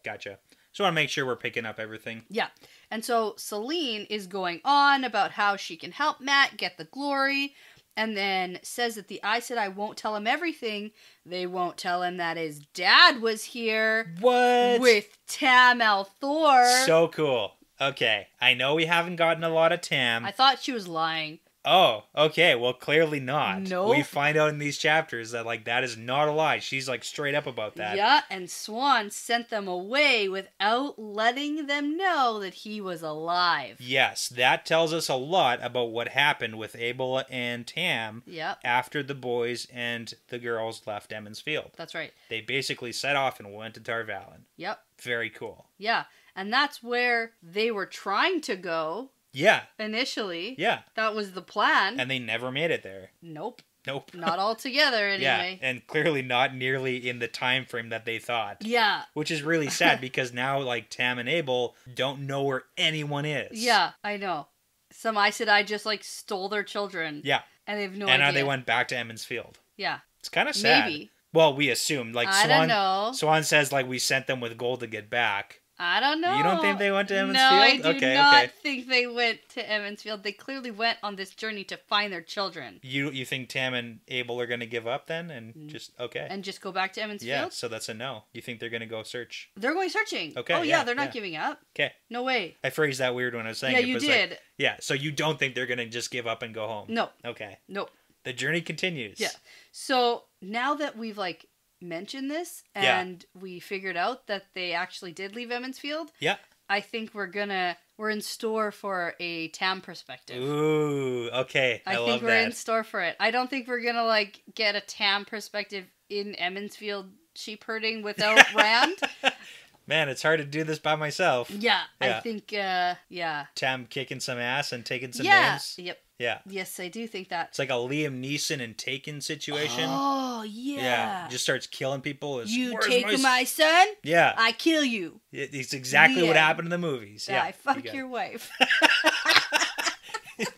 Gotcha. Just want to make sure we're picking up everything. Yeah. And so Celine is going on about how she can help Matt get the glory. And then says that the Aes Sedai won't tell him everything. They won't tell him that his dad was here. What? With Tam al'Thor. So cool. Okay. I know we haven't gotten a lot of Tam. I thought she was lying. Oh, okay. Well, clearly not. Nope. We find out in these chapters that, like, that is not a lie. She's, like, straight up about that. Yeah, and Swan sent them away without letting them know that he was alive. Yes, that tells us a lot about what happened with Abel and Tam after the boys and the girls left Emmons Field. That's right. They basically set off and went to Tarvalon. Yep. Very cool. Yeah, and that's where they were trying to go. Yeah. Initially. Yeah. That was the plan. And they never made it there. Nope. Nope. Not all together, anyway. Yeah, and clearly not nearly in the time frame that they thought. Yeah. Which is really sad because now, like, Tam and Abel don't know where anyone is. Yeah, I know. Some Aes Sedai just, like, stole their children. Yeah. And they have no idea. And now idea. they went back to Emmons Field. Yeah. It's kind of sad. Maybe. Well, we assume. Like, I don't know. Swan says, like, we sent them with gold to get back. I don't know. You don't think they went to Emmons Field? Field? No, I do not think they went to Emmons Field. They clearly went on this journey to find their children. You think Tam and Abel are going to give up then? And just go back to Emmons Field? Yeah, so that's a no. You think they're going to go search? They're going searching. Okay. Oh, yeah, they're not giving up. Okay. No way. I phrased that weird when I was saying it. Yeah, you did. Like, yeah, so you don't think they're going to just give up and go home? No. Okay. Nope. The journey continues. Yeah. So now that we've, like, mentioned this and we figured out that they actually did leave Emmons Field. Yeah. I think we're in store for a Tam perspective. Ooh, okay. I love that. think we're in store for it. I don't think we're gonna like get a Tam perspective in Emmons Field sheep herding without Rand. Man, it's hard to do this by myself. Yeah. I think Tam kicking some ass and taking some names. Yep. Yeah. Yes, I do think that. It's like a Liam Neeson and Taken situation. Oh, yeah. Yeah. Just starts killing people. You take my son? Yeah. I kill you. It's exactly what happened in the movies. Yeah. I fuck your wife.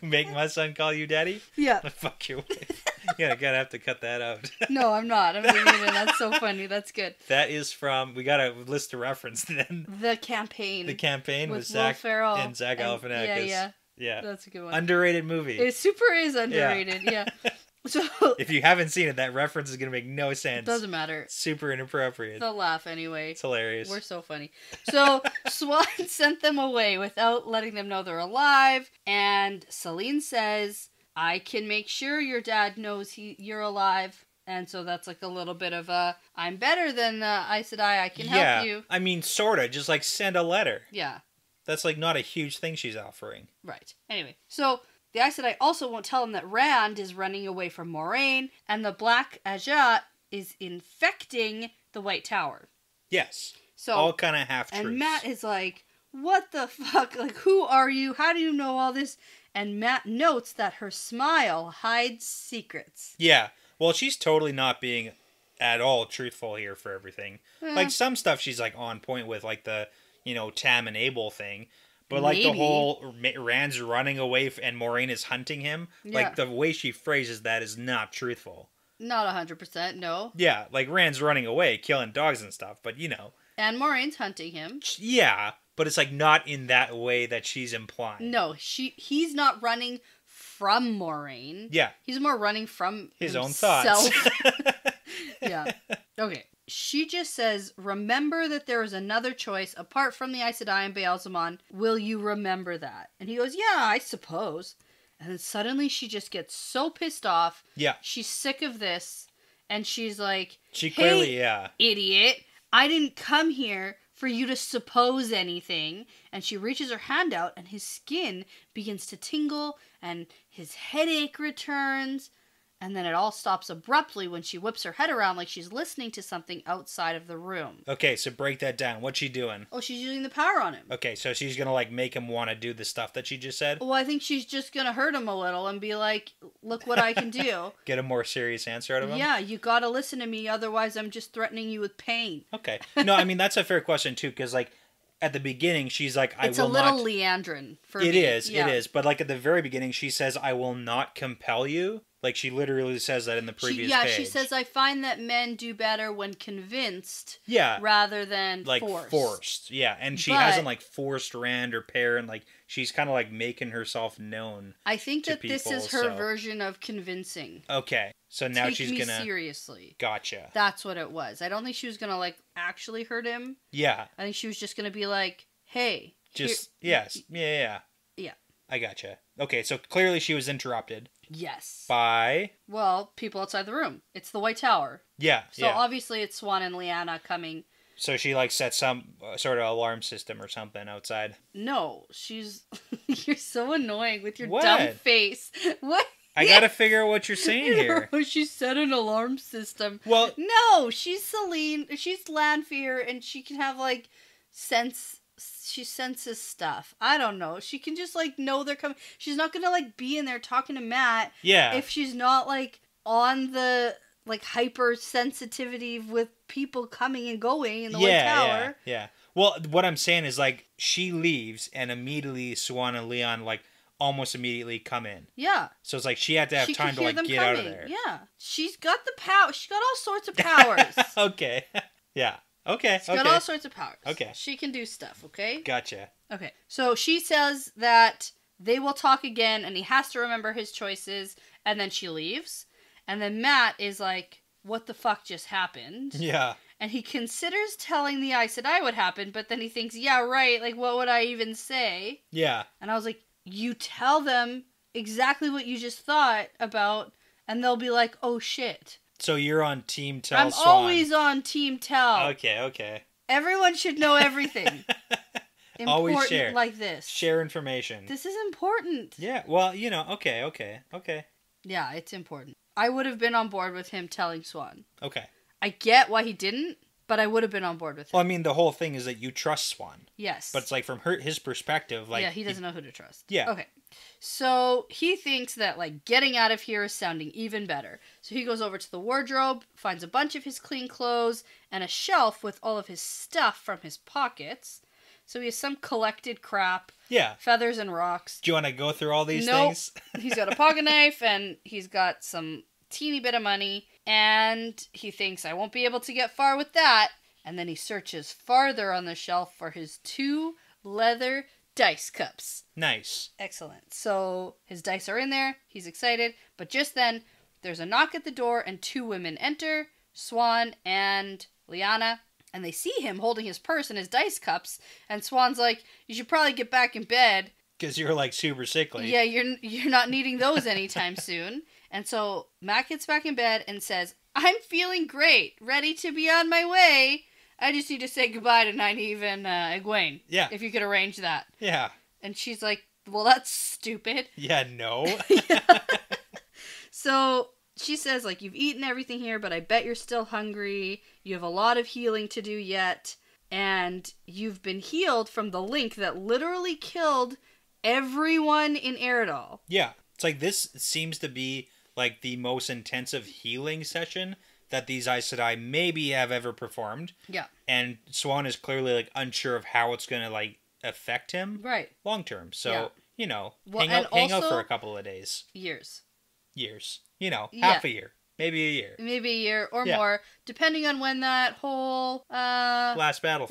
Make my son call you daddy? Yeah. Fuck your wife. Yeah, gotta have to cut that out. No, I'm not. I'm leaving it in. That's so funny. That's good. That is from, we gotta list a reference then. The Campaign. The Campaign with Will Ferrell and Zach Galifianakis. Yeah. That's a good one. Underrated movie. It super is underrated, yeah. So if you haven't seen it, that reference is gonna make no sense. Doesn't matter. It's super inappropriate. They'll laugh anyway. It's hilarious. We're so funny. So Swan sent them away without letting them know they're alive, and Celine says, I can make sure your dad knows you're alive. And so that's like a little bit of a, I'm better than the Aes Sedai, I can help you. I mean, sorta. Just like send a letter. Yeah. That's like not a huge thing she's offering. Right. Anyway, so the Aes Sedai also won't tell him that Rand is running away from Moraine, and the Black Ajat is infecting the White Tower. Yes. So all kind of half-truths. And Matt is like, what the fuck? Like, who are you? How do you know all this? And Matt notes that her smile hides secrets. Yeah. Well, she's totally not being at all truthful here for everything. Like, some stuff she's, like, on point with, like the, Tam and Abel thing. But, like, the whole Rand's running away and Moraine is hunting him. Yeah. Like, the way she phrases that is not truthful. Not 100%, no. Yeah, like, Rand's running away, killing dogs and stuff, but, And Moraine's hunting him. Yeah, but it's, like, not in that way that she's implying. No, he's not running from Moraine. Yeah. He's more running from his own thoughts. Yeah. Okay. she just says, remember that there is another choice apart from the Aes Sedai and Baalzamon. Will you remember that? And he goes, yeah, I suppose. And then suddenly she just gets so pissed off. Yeah. She's sick of this. And she's like, she clearly, idiot, I didn't come here for you to suppose anything. And she reaches her hand out and his skin begins to tingle and his headache returns. And then it all stops abruptly when she whips her head around like she's listening to something outside of the room. Okay, so break that down. What's she doing? Oh, she's using the power on him. Okay, so she's gonna, like, make him want to do the stuff that she just said? Well, I think she's just gonna hurt him a little and be like, look what I can do. Get a more serious answer out of him? Yeah, you gotta listen to me, otherwise I'm just threatening you with pain. Okay. No, I mean, that's a fair question, too, because, like, at the beginning, she's like, I will not... It's a little Leandrin for me. It is. But, like, at the very beginning, she says, I will not compel you. Like, she literally says that in the previous page. She says, I find that men do better when convinced. Yeah. Rather than like, forced. Yeah, and she hasn't, like, forced Rand or Perrin. Like, she's kind of, like, making herself known. I think that people, this is her version of convincing. Okay. So now she's gonna... Take me seriously. Gotcha. That's what it was. I don't think she was gonna, like, actually hurt him. Yeah. I think she was just gonna be like, hey. Just, yes. Yeah. I gotcha. Okay, so clearly she was interrupted. Yes. By? Well, people outside the room. It's the White Tower. Yeah. So obviously it's Swan and Lyanna coming. So she, like, set some sort of alarm system or something outside. No, she's... You're so annoying with your dumb face. What? I gotta figure out what you're saying here. She set an alarm system. Well... No, she's Selene. She's Lanfear, and she can have, like, she senses stuff. I don't know. She can just, like, know they're coming. She's not gonna, like, be in there talking to Matt. Yeah. If she's not, like, on the, like, hypersensitivity with people coming and going in the White Tower. Yeah. Well, what I'm saying is, like, she leaves and immediately Swan and Leon, like, almost immediately come in. Yeah. So it's like she had to have time to, like, get out of there. Yeah. She's got the power. She's got all sorts of powers. Okay. Yeah. Okay. She's got all sorts of powers. Okay. She can do stuff, okay? Gotcha. Okay. So she says that they will talk again and he has to remember his choices, and then she leaves. And then Matt is like, what the fuck just happened? Yeah. And he considers telling the Aes Sedai what happened, but then he thinks, yeah, right, like, what would I even say? Yeah. And I was like, you tell them exactly what you just thought about, and they'll be like, oh, shit. So you're on Team Tell I'm Swan. always on Team Tell. Okay. Everyone should know everything. Always share. Like this. Share information. This is important. Yeah, well, you know, okay. Yeah, it's important. I would have been on board with him telling Swan. Okay. I get why he didn't, but I would have been on board with him. Well, I mean, the whole thing is that you trust Swan. Yes. But it's like from his perspective, like... Yeah, he doesn't know who to trust. Yeah. Okay. So he thinks that, like, getting out of here is sounding even better. So he goes over to the wardrobe, finds a bunch of his clean clothes, and a shelf with all of his stuff from his pockets. So he has some collected crap. Yeah. Feathers and rocks. Do you want to go through all these things? He's got a pocket knife, and he's got some teeny bit of money, and he thinks, I won't be able to get far with that. And then he searches farther on the shelf for his 2 leather dice cups. Nice. Excellent. So his dice are in there. He's excited. But just then, there's a knock at the door and 2 women enter, Swan and Lyanna. And they see him holding his purse and his dice cups. And Swan's like, you should probably get back in bed. Because you're, like, super sickly. Yeah, you're not needing those anytime soon. And so Matt gets back in bed and says, I'm feeling great. Ready to be on my way. I just need to say goodbye to Nynaeve and Egwene. Yeah. If you could arrange that. Yeah. And she's like, well, that's stupid. Yeah, no. Yeah. So she says, like, you've eaten everything here, but I bet you're still hungry. You have a lot of healing to do yet. And you've been healed from the link that literally killed everyone in Eredal. Yeah. It's like this seems to be, like, the most intensive healing session that these Aes Sedai maybe have ever performed. Yeah. And Swan is clearly, like, unsure of how it's going to, like, affect him. Right. Long term. So, yeah. You know, well, hang out for a couple of days. Years. You know, half a year. Maybe a year. Maybe a year or more, depending on when that whole last battle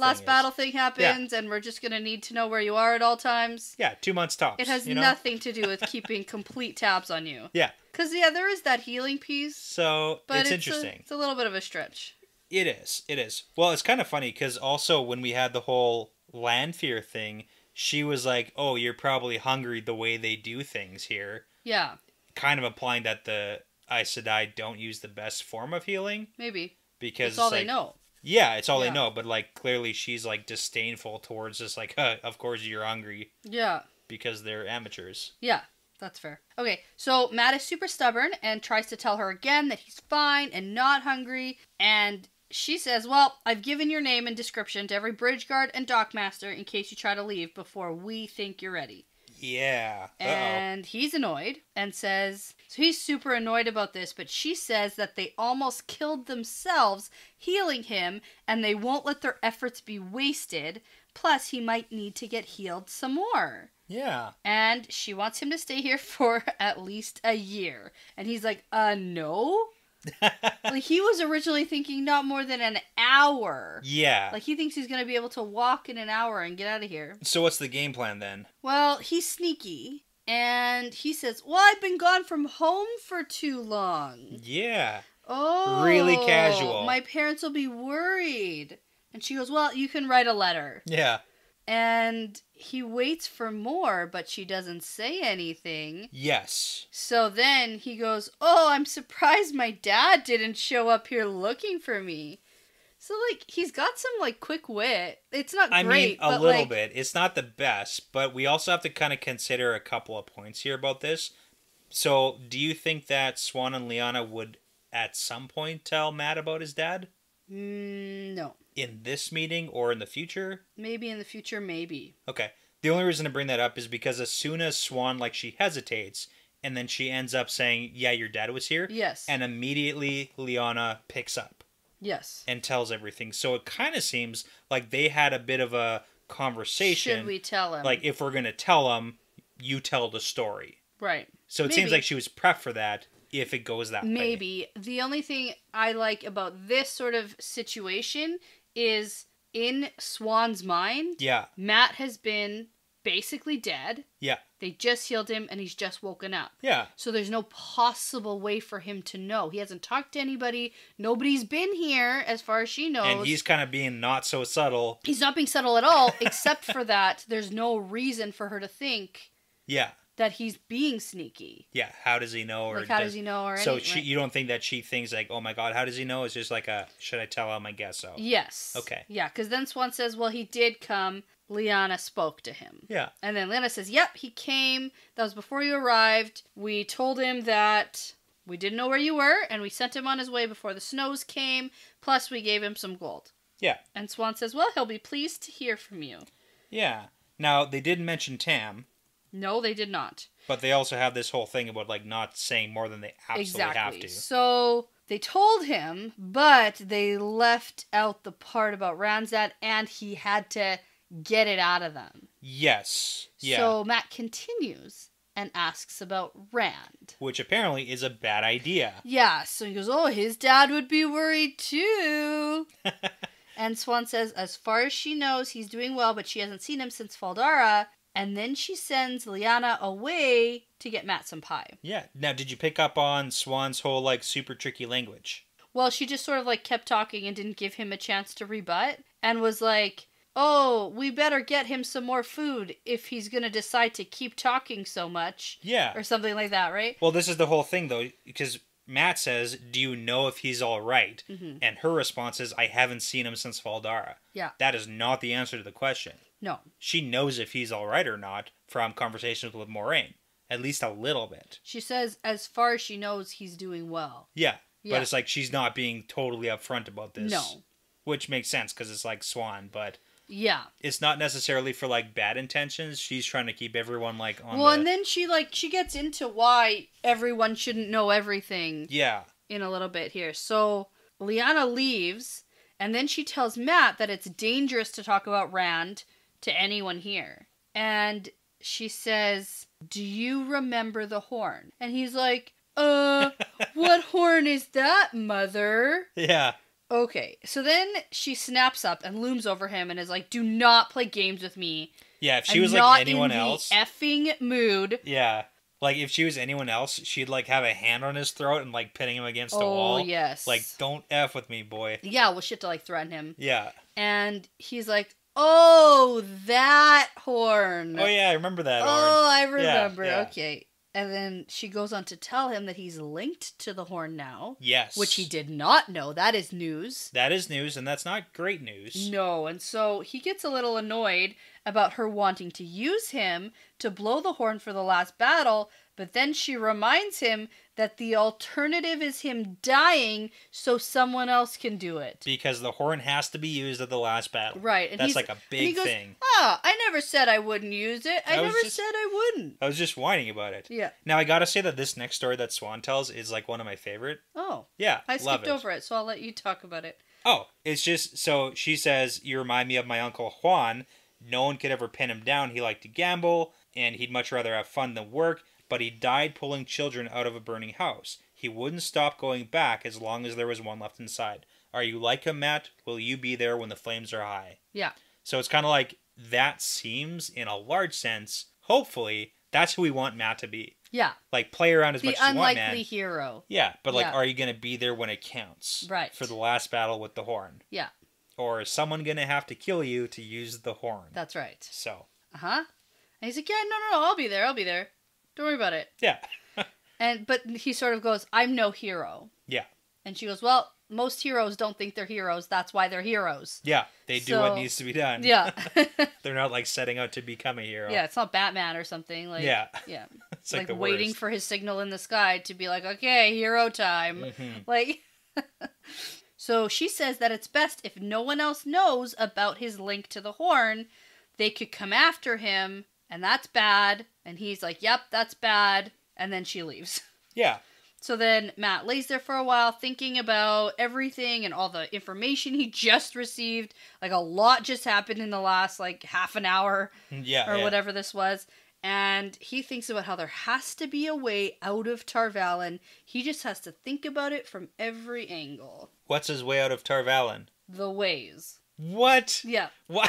thing happens, and we're just going to need to know where you are at all times. Yeah, 2 months tops. It has nothing to do with keeping complete tabs on you. Yeah. Because, there is that healing piece. So, but it's interesting. It's a little bit of a stretch. It is. It is. Well, it's kind of funny because also when we had the whole land fear thing, she was like, "Oh, you're probably hungry the way they do things here." Yeah. Kind of implying that the Aes Sedai don't use the best form of healing. Maybe. Because it's all like, they know. Yeah, it's all they know. But like clearly she's like disdainful towards this. Like, of course you're hungry. Yeah. Because they're amateurs. Yeah. That's fair. Okay, so Matt is super stubborn and tries to tell her again that he's fine and not hungry. And she says, well, I've given your name and description to every bridge guard and dockmaster in case you try to leave before we think you're ready. Yeah. And he's annoyed and says, so he's super annoyed about this, but she says that they almost killed themselves healing him and they won't let their efforts be wasted. Plus, he might need to get healed some more. Yeah. And she wants him to stay here for at least a year. And he's like, no? Like, he was originally thinking not more than an hour. Yeah. Like, he thinks he's going to be able to walk in an hour and get out of here. So what's the game plan then? Well, he's sneaky. And he says, well, I've been gone from home for too long. Yeah. Oh. Really casual. My parents will be worried. And she goes, well, you can write a letter. Yeah. And he waits for more, but she doesn't say anything. Yes. So then he goes, oh, I'm surprised my dad didn't show up here looking for me. So, like, he's got some, like, quick wit. It's not great, I mean, a but, little like, bit. It's not the best, but we also have to kind of consider a couple of points here about this. So, do you think that Swan and Lyanna would, at some point, tell Matt about his dad? No. In this meeting or in the future? Maybe in the future, maybe. Okay. The only reason to bring that up is because as soon as Swan, like, she hesitates, and then she ends up saying, yeah, your dad was here. Yes. And immediately Lyanna picks up. Yes. And tells everything. So it kind of seems like they had a bit of a conversation. Should we tell him? Like, if we're going to tell him, you tell the story. Right. So it seems like she was prepped for that if it goes that way. Maybe. The only thing I like about this sort of situation is in Swan's mind, Yeah. Matt has been basically dead. Yeah. They just healed him and he's just woken up. Yeah. So there's no possible way for him to know. He hasn't talked to anybody. Nobody's been here as far as she knows. And he's kind of being not so subtle. He's not being subtle at all, except for that there's no reason for her to think Yeah. that he's being sneaky. Yeah. How does he know? Or Like, how does he know? Or so anything, right? you don't think that she thinks like, oh my God, how does he know? It's just like should I tell him? I guess so. Yes. Okay. Yeah, because then Swan says, well, he did come. Lyanna spoke to him. Yeah. And then Lyanna says, yep, he came. That was before you arrived. We told him that we didn't know where you were, and we sent him on his way before the snows came. Plus, we gave him some gold. Yeah. And Swan says, well, he'll be pleased to hear from you. Yeah. Now, they did mention Tam. No, they did not. But they also have this whole thing about like not saying more than they absolutely have to. So they told him, but they left out the part about Ramsat, and he had to get it out of them. Yes. Yeah. So Matt continues and asks about Rand. Which apparently is a bad idea. Yeah, so he goes, oh, his dad would be worried too. And Swan says, as far as she knows, he's doing well, but she hasn't seen him since Faldara. And then she sends Lyanna away to get Matt some pie. Yeah. Now, did you pick up on Swan's whole like super tricky language? Well, she just sort of like kept talking and didn't give him a chance to rebut. And was like, oh, we better get him some more food if he's going to decide to keep talking so much. Yeah. Or something like that, right? Well, this is the whole thing, though, because Matt says, do you know if he's all right? Mm-hmm. And her response is, I haven't seen him since Faldara. Yeah. That is not the answer to the question. No. She knows if he's all right or not from conversations with Moraine. At least a little bit. She says, as far as she knows, he's doing well. Yeah. Yeah. But it's like she's not being totally upfront about this. No. Which makes sense because it's like Swan, but Yeah. it's not necessarily for like bad intentions. She's trying to keep everyone like on Well, and then she gets into why everyone shouldn't know everything. Yeah. In a little bit here. So Lyanna leaves, and then she tells Matt that it's dangerous to talk about Rand to anyone here. And she says, do you remember the horn? And he's like, what horn is that, mother? Yeah. Okay, so then she snaps up and looms over him and is like, do not play games with me. Yeah, if she was like anyone I'm else. not in the effing mood. Yeah. Like, if she was anyone else, she'd, like, have a hand on his throat and, like, pinning him against a wall. Oh, yes. Like, don't F with me, boy. Yeah, well, shit to, like, threaten him. Yeah. And he's like, oh, that horn. Oh, yeah, I remember that horn. Oh, I remember. Yeah. Okay. And then she goes on to tell him that he's linked to the horn now. Yes. Which he did not know. That is news. That is news, and that's not great news. No, and so he gets a little annoyed about her wanting to use him to blow the horn for the last battle, but then she reminds him that the alternative is him dying so someone else can do it. Because the horn has to be used at the last battle. Right. And that's like a big thing. Ah, I never said I wouldn't use it. I never said I wouldn't. I was just whining about it. Yeah. Now, I gotta say that this next story that Swan tells is like one of my favorite. Oh. Yeah, I skipped over it, so I'll let you talk about it. Oh, it's just, so she says, you remind me of my Uncle Juan. No one could ever pin him down. He liked to gamble, and he'd much rather have fun than work, but he died pulling children out of a burning house. He wouldn't stop going back as long as there was one left inside. Are you like him, Matt? Will you be there when the flames are high? Yeah. So it's kind of like, that seems, in a large sense, hopefully, that's who we want Matt to be. Yeah. Like, play around as much as you want, man. The unlikely hero. Yeah, but like, are you going to be there when it counts? Right. For the last battle with the horn? Yeah. Or is someone going to have to kill you to use the horn? That's right. So. Uh-huh. And he's like, yeah, no, I'll be there. Don't worry about it. Yeah. But he sort of goes, I'm no hero. Yeah. And she goes, well, most heroes don't think they're heroes. That's why they're heroes. Yeah, they do what needs to be done. Yeah. They're not like setting out to become a hero. Yeah, it's not Batman or something. Like, yeah. Yeah. It's like the waiting worst. for his signal in the sky to be like, okay, hero time. Mm-hmm. Like, so she says that it's best if no one else knows about his link to the horn. They could come after him, and that's bad. And he's like, yep, that's bad. And then she leaves. Yeah. So then Matt lays there for a while thinking about everything and all the information he just received. Like, a lot just happened in the last, like, half an hour or whatever this was. And he thinks about how there has to be a way out of Tarvalon. He just has to think about it from every angle. What's his way out of Tarvalon? The ways. What? Yeah. What?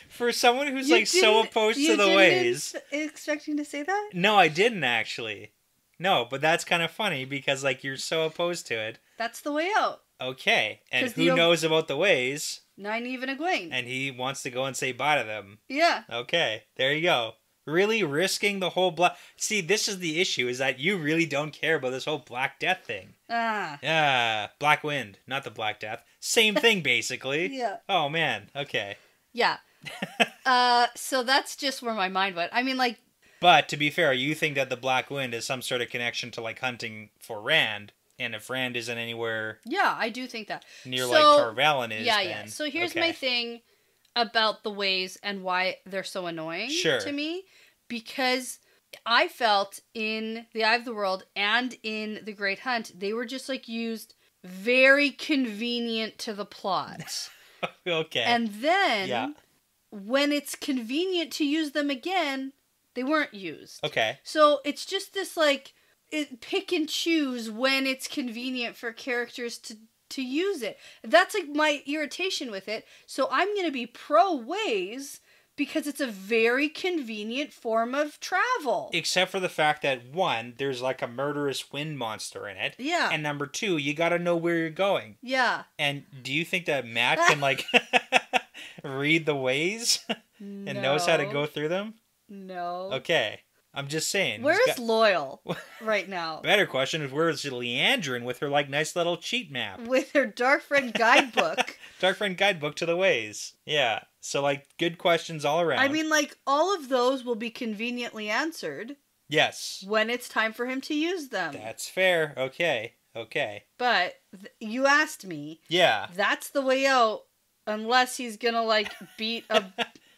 For someone who's like so opposed to the ways. Expecting to say that? No, I didn't actually. No, but that's kind of funny because like you're so opposed to it. That's the way out. Okay, and who knows about the ways? Nynaeve and Egwene. And he wants to go and say bye to them. Yeah. Okay, there you go. Really risking the whole black... See, this is the issue, is that you really don't care about this whole Black Death thing. Ah. Yeah, Black Wind, not the Black Death. Same thing, basically. Yeah. Oh, man. Okay. Yeah. So that's just where my mind went. I mean, like... But, to be fair, you think that the Black Wind is some sort of connection to, like, hunting for Rand, and if Rand isn't anywhere... Yeah, I do think that. Near, like, Tarvalon is, yeah, then... Yeah, so here's my thing about the ways and why they're so annoying to me. Because I felt in The Eye of the World and in The Great Hunt, they were just, like, used very convenient to the plot. Okay. And then, when it's convenient to use them again... They weren't used. Okay. So it's just this, like, pick and choose when it's convenient for characters to use it. That's, like, my irritation with it. So I'm going to be pro-ways because it's a very convenient form of travel. Except for the fact that, one, there's, like, a murderous wind monster in it. Yeah. And number two, you gotta know where you're going. Yeah. And do you think that Matt can, like, read the ways and knows how to go through them? No. Okay. I'm just saying. Where is Loyal right now? Better question is, where is Leandrin with her, like, nice little cheat map? With her Dark Friend guidebook. Dark Friend guidebook to the ways. Yeah. So, like, good questions all around. I mean, like, all of those will be conveniently answered. Yes. When it's time for him to use them. That's fair. Okay. Okay. But you asked me. Yeah. That's the way out, unless he's gonna, like, beat a...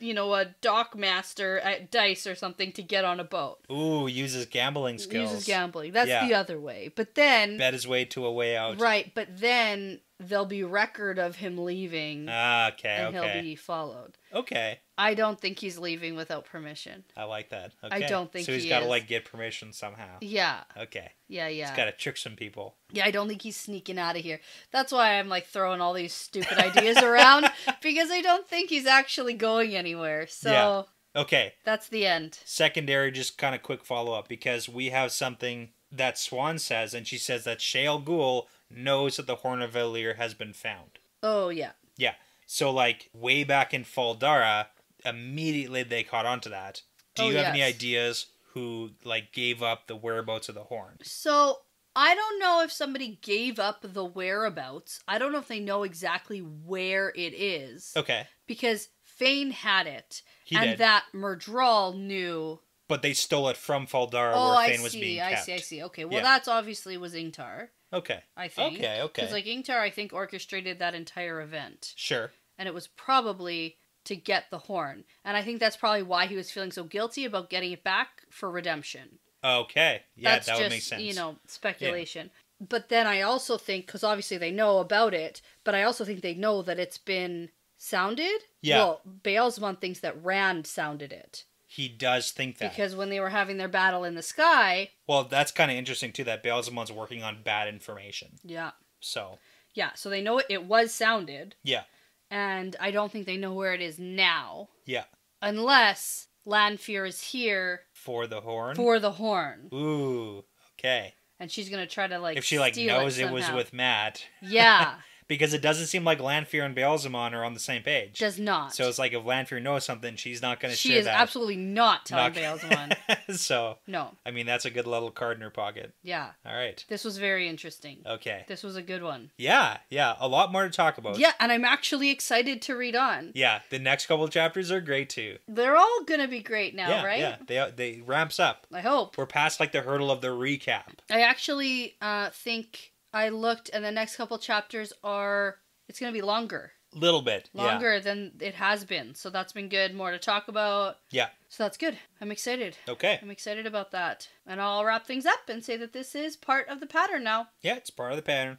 a dock master at dice or something to get on a boat. Ooh, uses gambling skills. Uses gambling. That's the other way. But then... Bet his way to a way out. Right, but then there'll be record of him leaving. Okay, and he'll be followed. Okay. I don't think he's leaving without permission. I like that. Okay. I don't think so he's got to, like, get permission somehow. Yeah. Okay. Yeah. He's got to trick some people. Yeah, I don't think he's sneaking out of here. That's why I'm, like, throwing all these stupid ideas around, because I don't think he's actually going anywhere. So, Okay. That's the end. Secondary, just kind of quick follow-up, because we have something that Swan says, and she says that Shale Ghul knows that the Horn of Valir has been found. Oh, yeah. Yeah. So, like, way back in Faldara, immediately they caught on to that. Do you have any ideas who, like, gave up the whereabouts of the horn? So, I don't know if somebody gave up the whereabouts. I don't know if they know exactly where it is. Okay. Because Fane had it. He and did. that Murdral knew. But they stole it from Faldara where Fane was being kept. I see. Okay, well, that's obviously was Ingtar. Okay. I think. Okay. Because, like, Ingtar, I think, orchestrated that entire event. Sure. And it was probably to get the horn. And I think that's probably why he was feeling so guilty about getting it back for redemption. Okay. Yeah, That's that would just, make sense. You know, speculation. Yeah. But then I also think, because obviously they know about it, but I also think they know that it's been sounded. Yeah. Well, Beelzebub thinks that Rand sounded it. He does think that. Because when they were having their battle in the sky... Well, that's kind of interesting, too, that Beelzebub's working on bad information. Yeah. So... Yeah, so they know it was sounded. Yeah. And I don't think they know where it is now. Yeah. Unless Lanfear is here... For the horn? For the horn. Ooh, okay. And she's going to try to, like, if she, like, knows it was with Matt. Yeah. Because it doesn't seem like Lanfear and Beelzebub are on the same page. Does not. So it's like if Lanfear knows something, she's not going to share that. She is absolutely not telling Beelzebub. So, no. I mean, that's a good little card in her pocket. Yeah. All right. This was very interesting. Okay. This was a good one. Yeah. A lot more to talk about. Yeah, and I'm actually excited to read on. Yeah, the next couple chapters are great too. They're all going to be great now, right? Yeah, they ramps up. I hope. We're past like the hurdle of the recap. I actually think I looked, and the next couple chapters are... It's going to be longer. Little bit. Longer than it has been. So that's been good. More to talk about. Yeah. So that's good. I'm excited. Okay. I'm excited about that. And I'll wrap things up and say that this is part of the pattern now. Yeah, it's part of the pattern.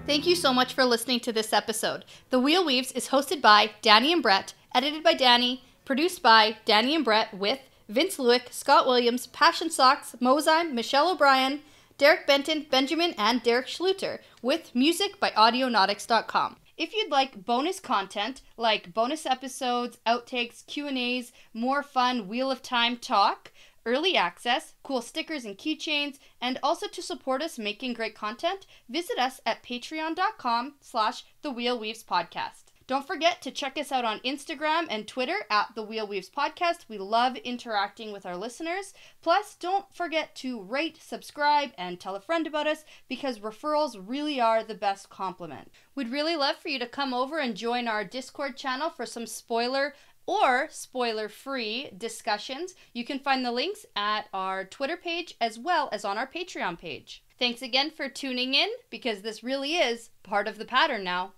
Thank you so much for listening to this episode. The Wheel Weaves is hosted by Dani and Brett, edited by Dani, produced by Dani and Brett with Vince Lewick, Scott Williams, Passion Socks, Mozime, Michelle O'Brien, Derek Benton, Benjamin, and Derek Schluter, with music by Audionautics.com. If you'd like bonus content, like bonus episodes, outtakes, Q&As, more fun Wheel of Time talk, early access, cool stickers and keychains, and also to support us making great content, visit us at patreon.com/thewheelweavespodcast. Don't forget to check us out on Instagram and Twitter at The Wheel Weaves Podcast. We love interacting with our listeners. Plus, don't forget to rate, subscribe, and tell a friend about us because referrals really are the best compliment. We'd really love for you to come over and join our Discord channel for some spoiler or spoiler-free discussions. You can find the links at our Twitter page as well as on our Patreon page. Thanks again for tuning in because this really is part of the pattern now.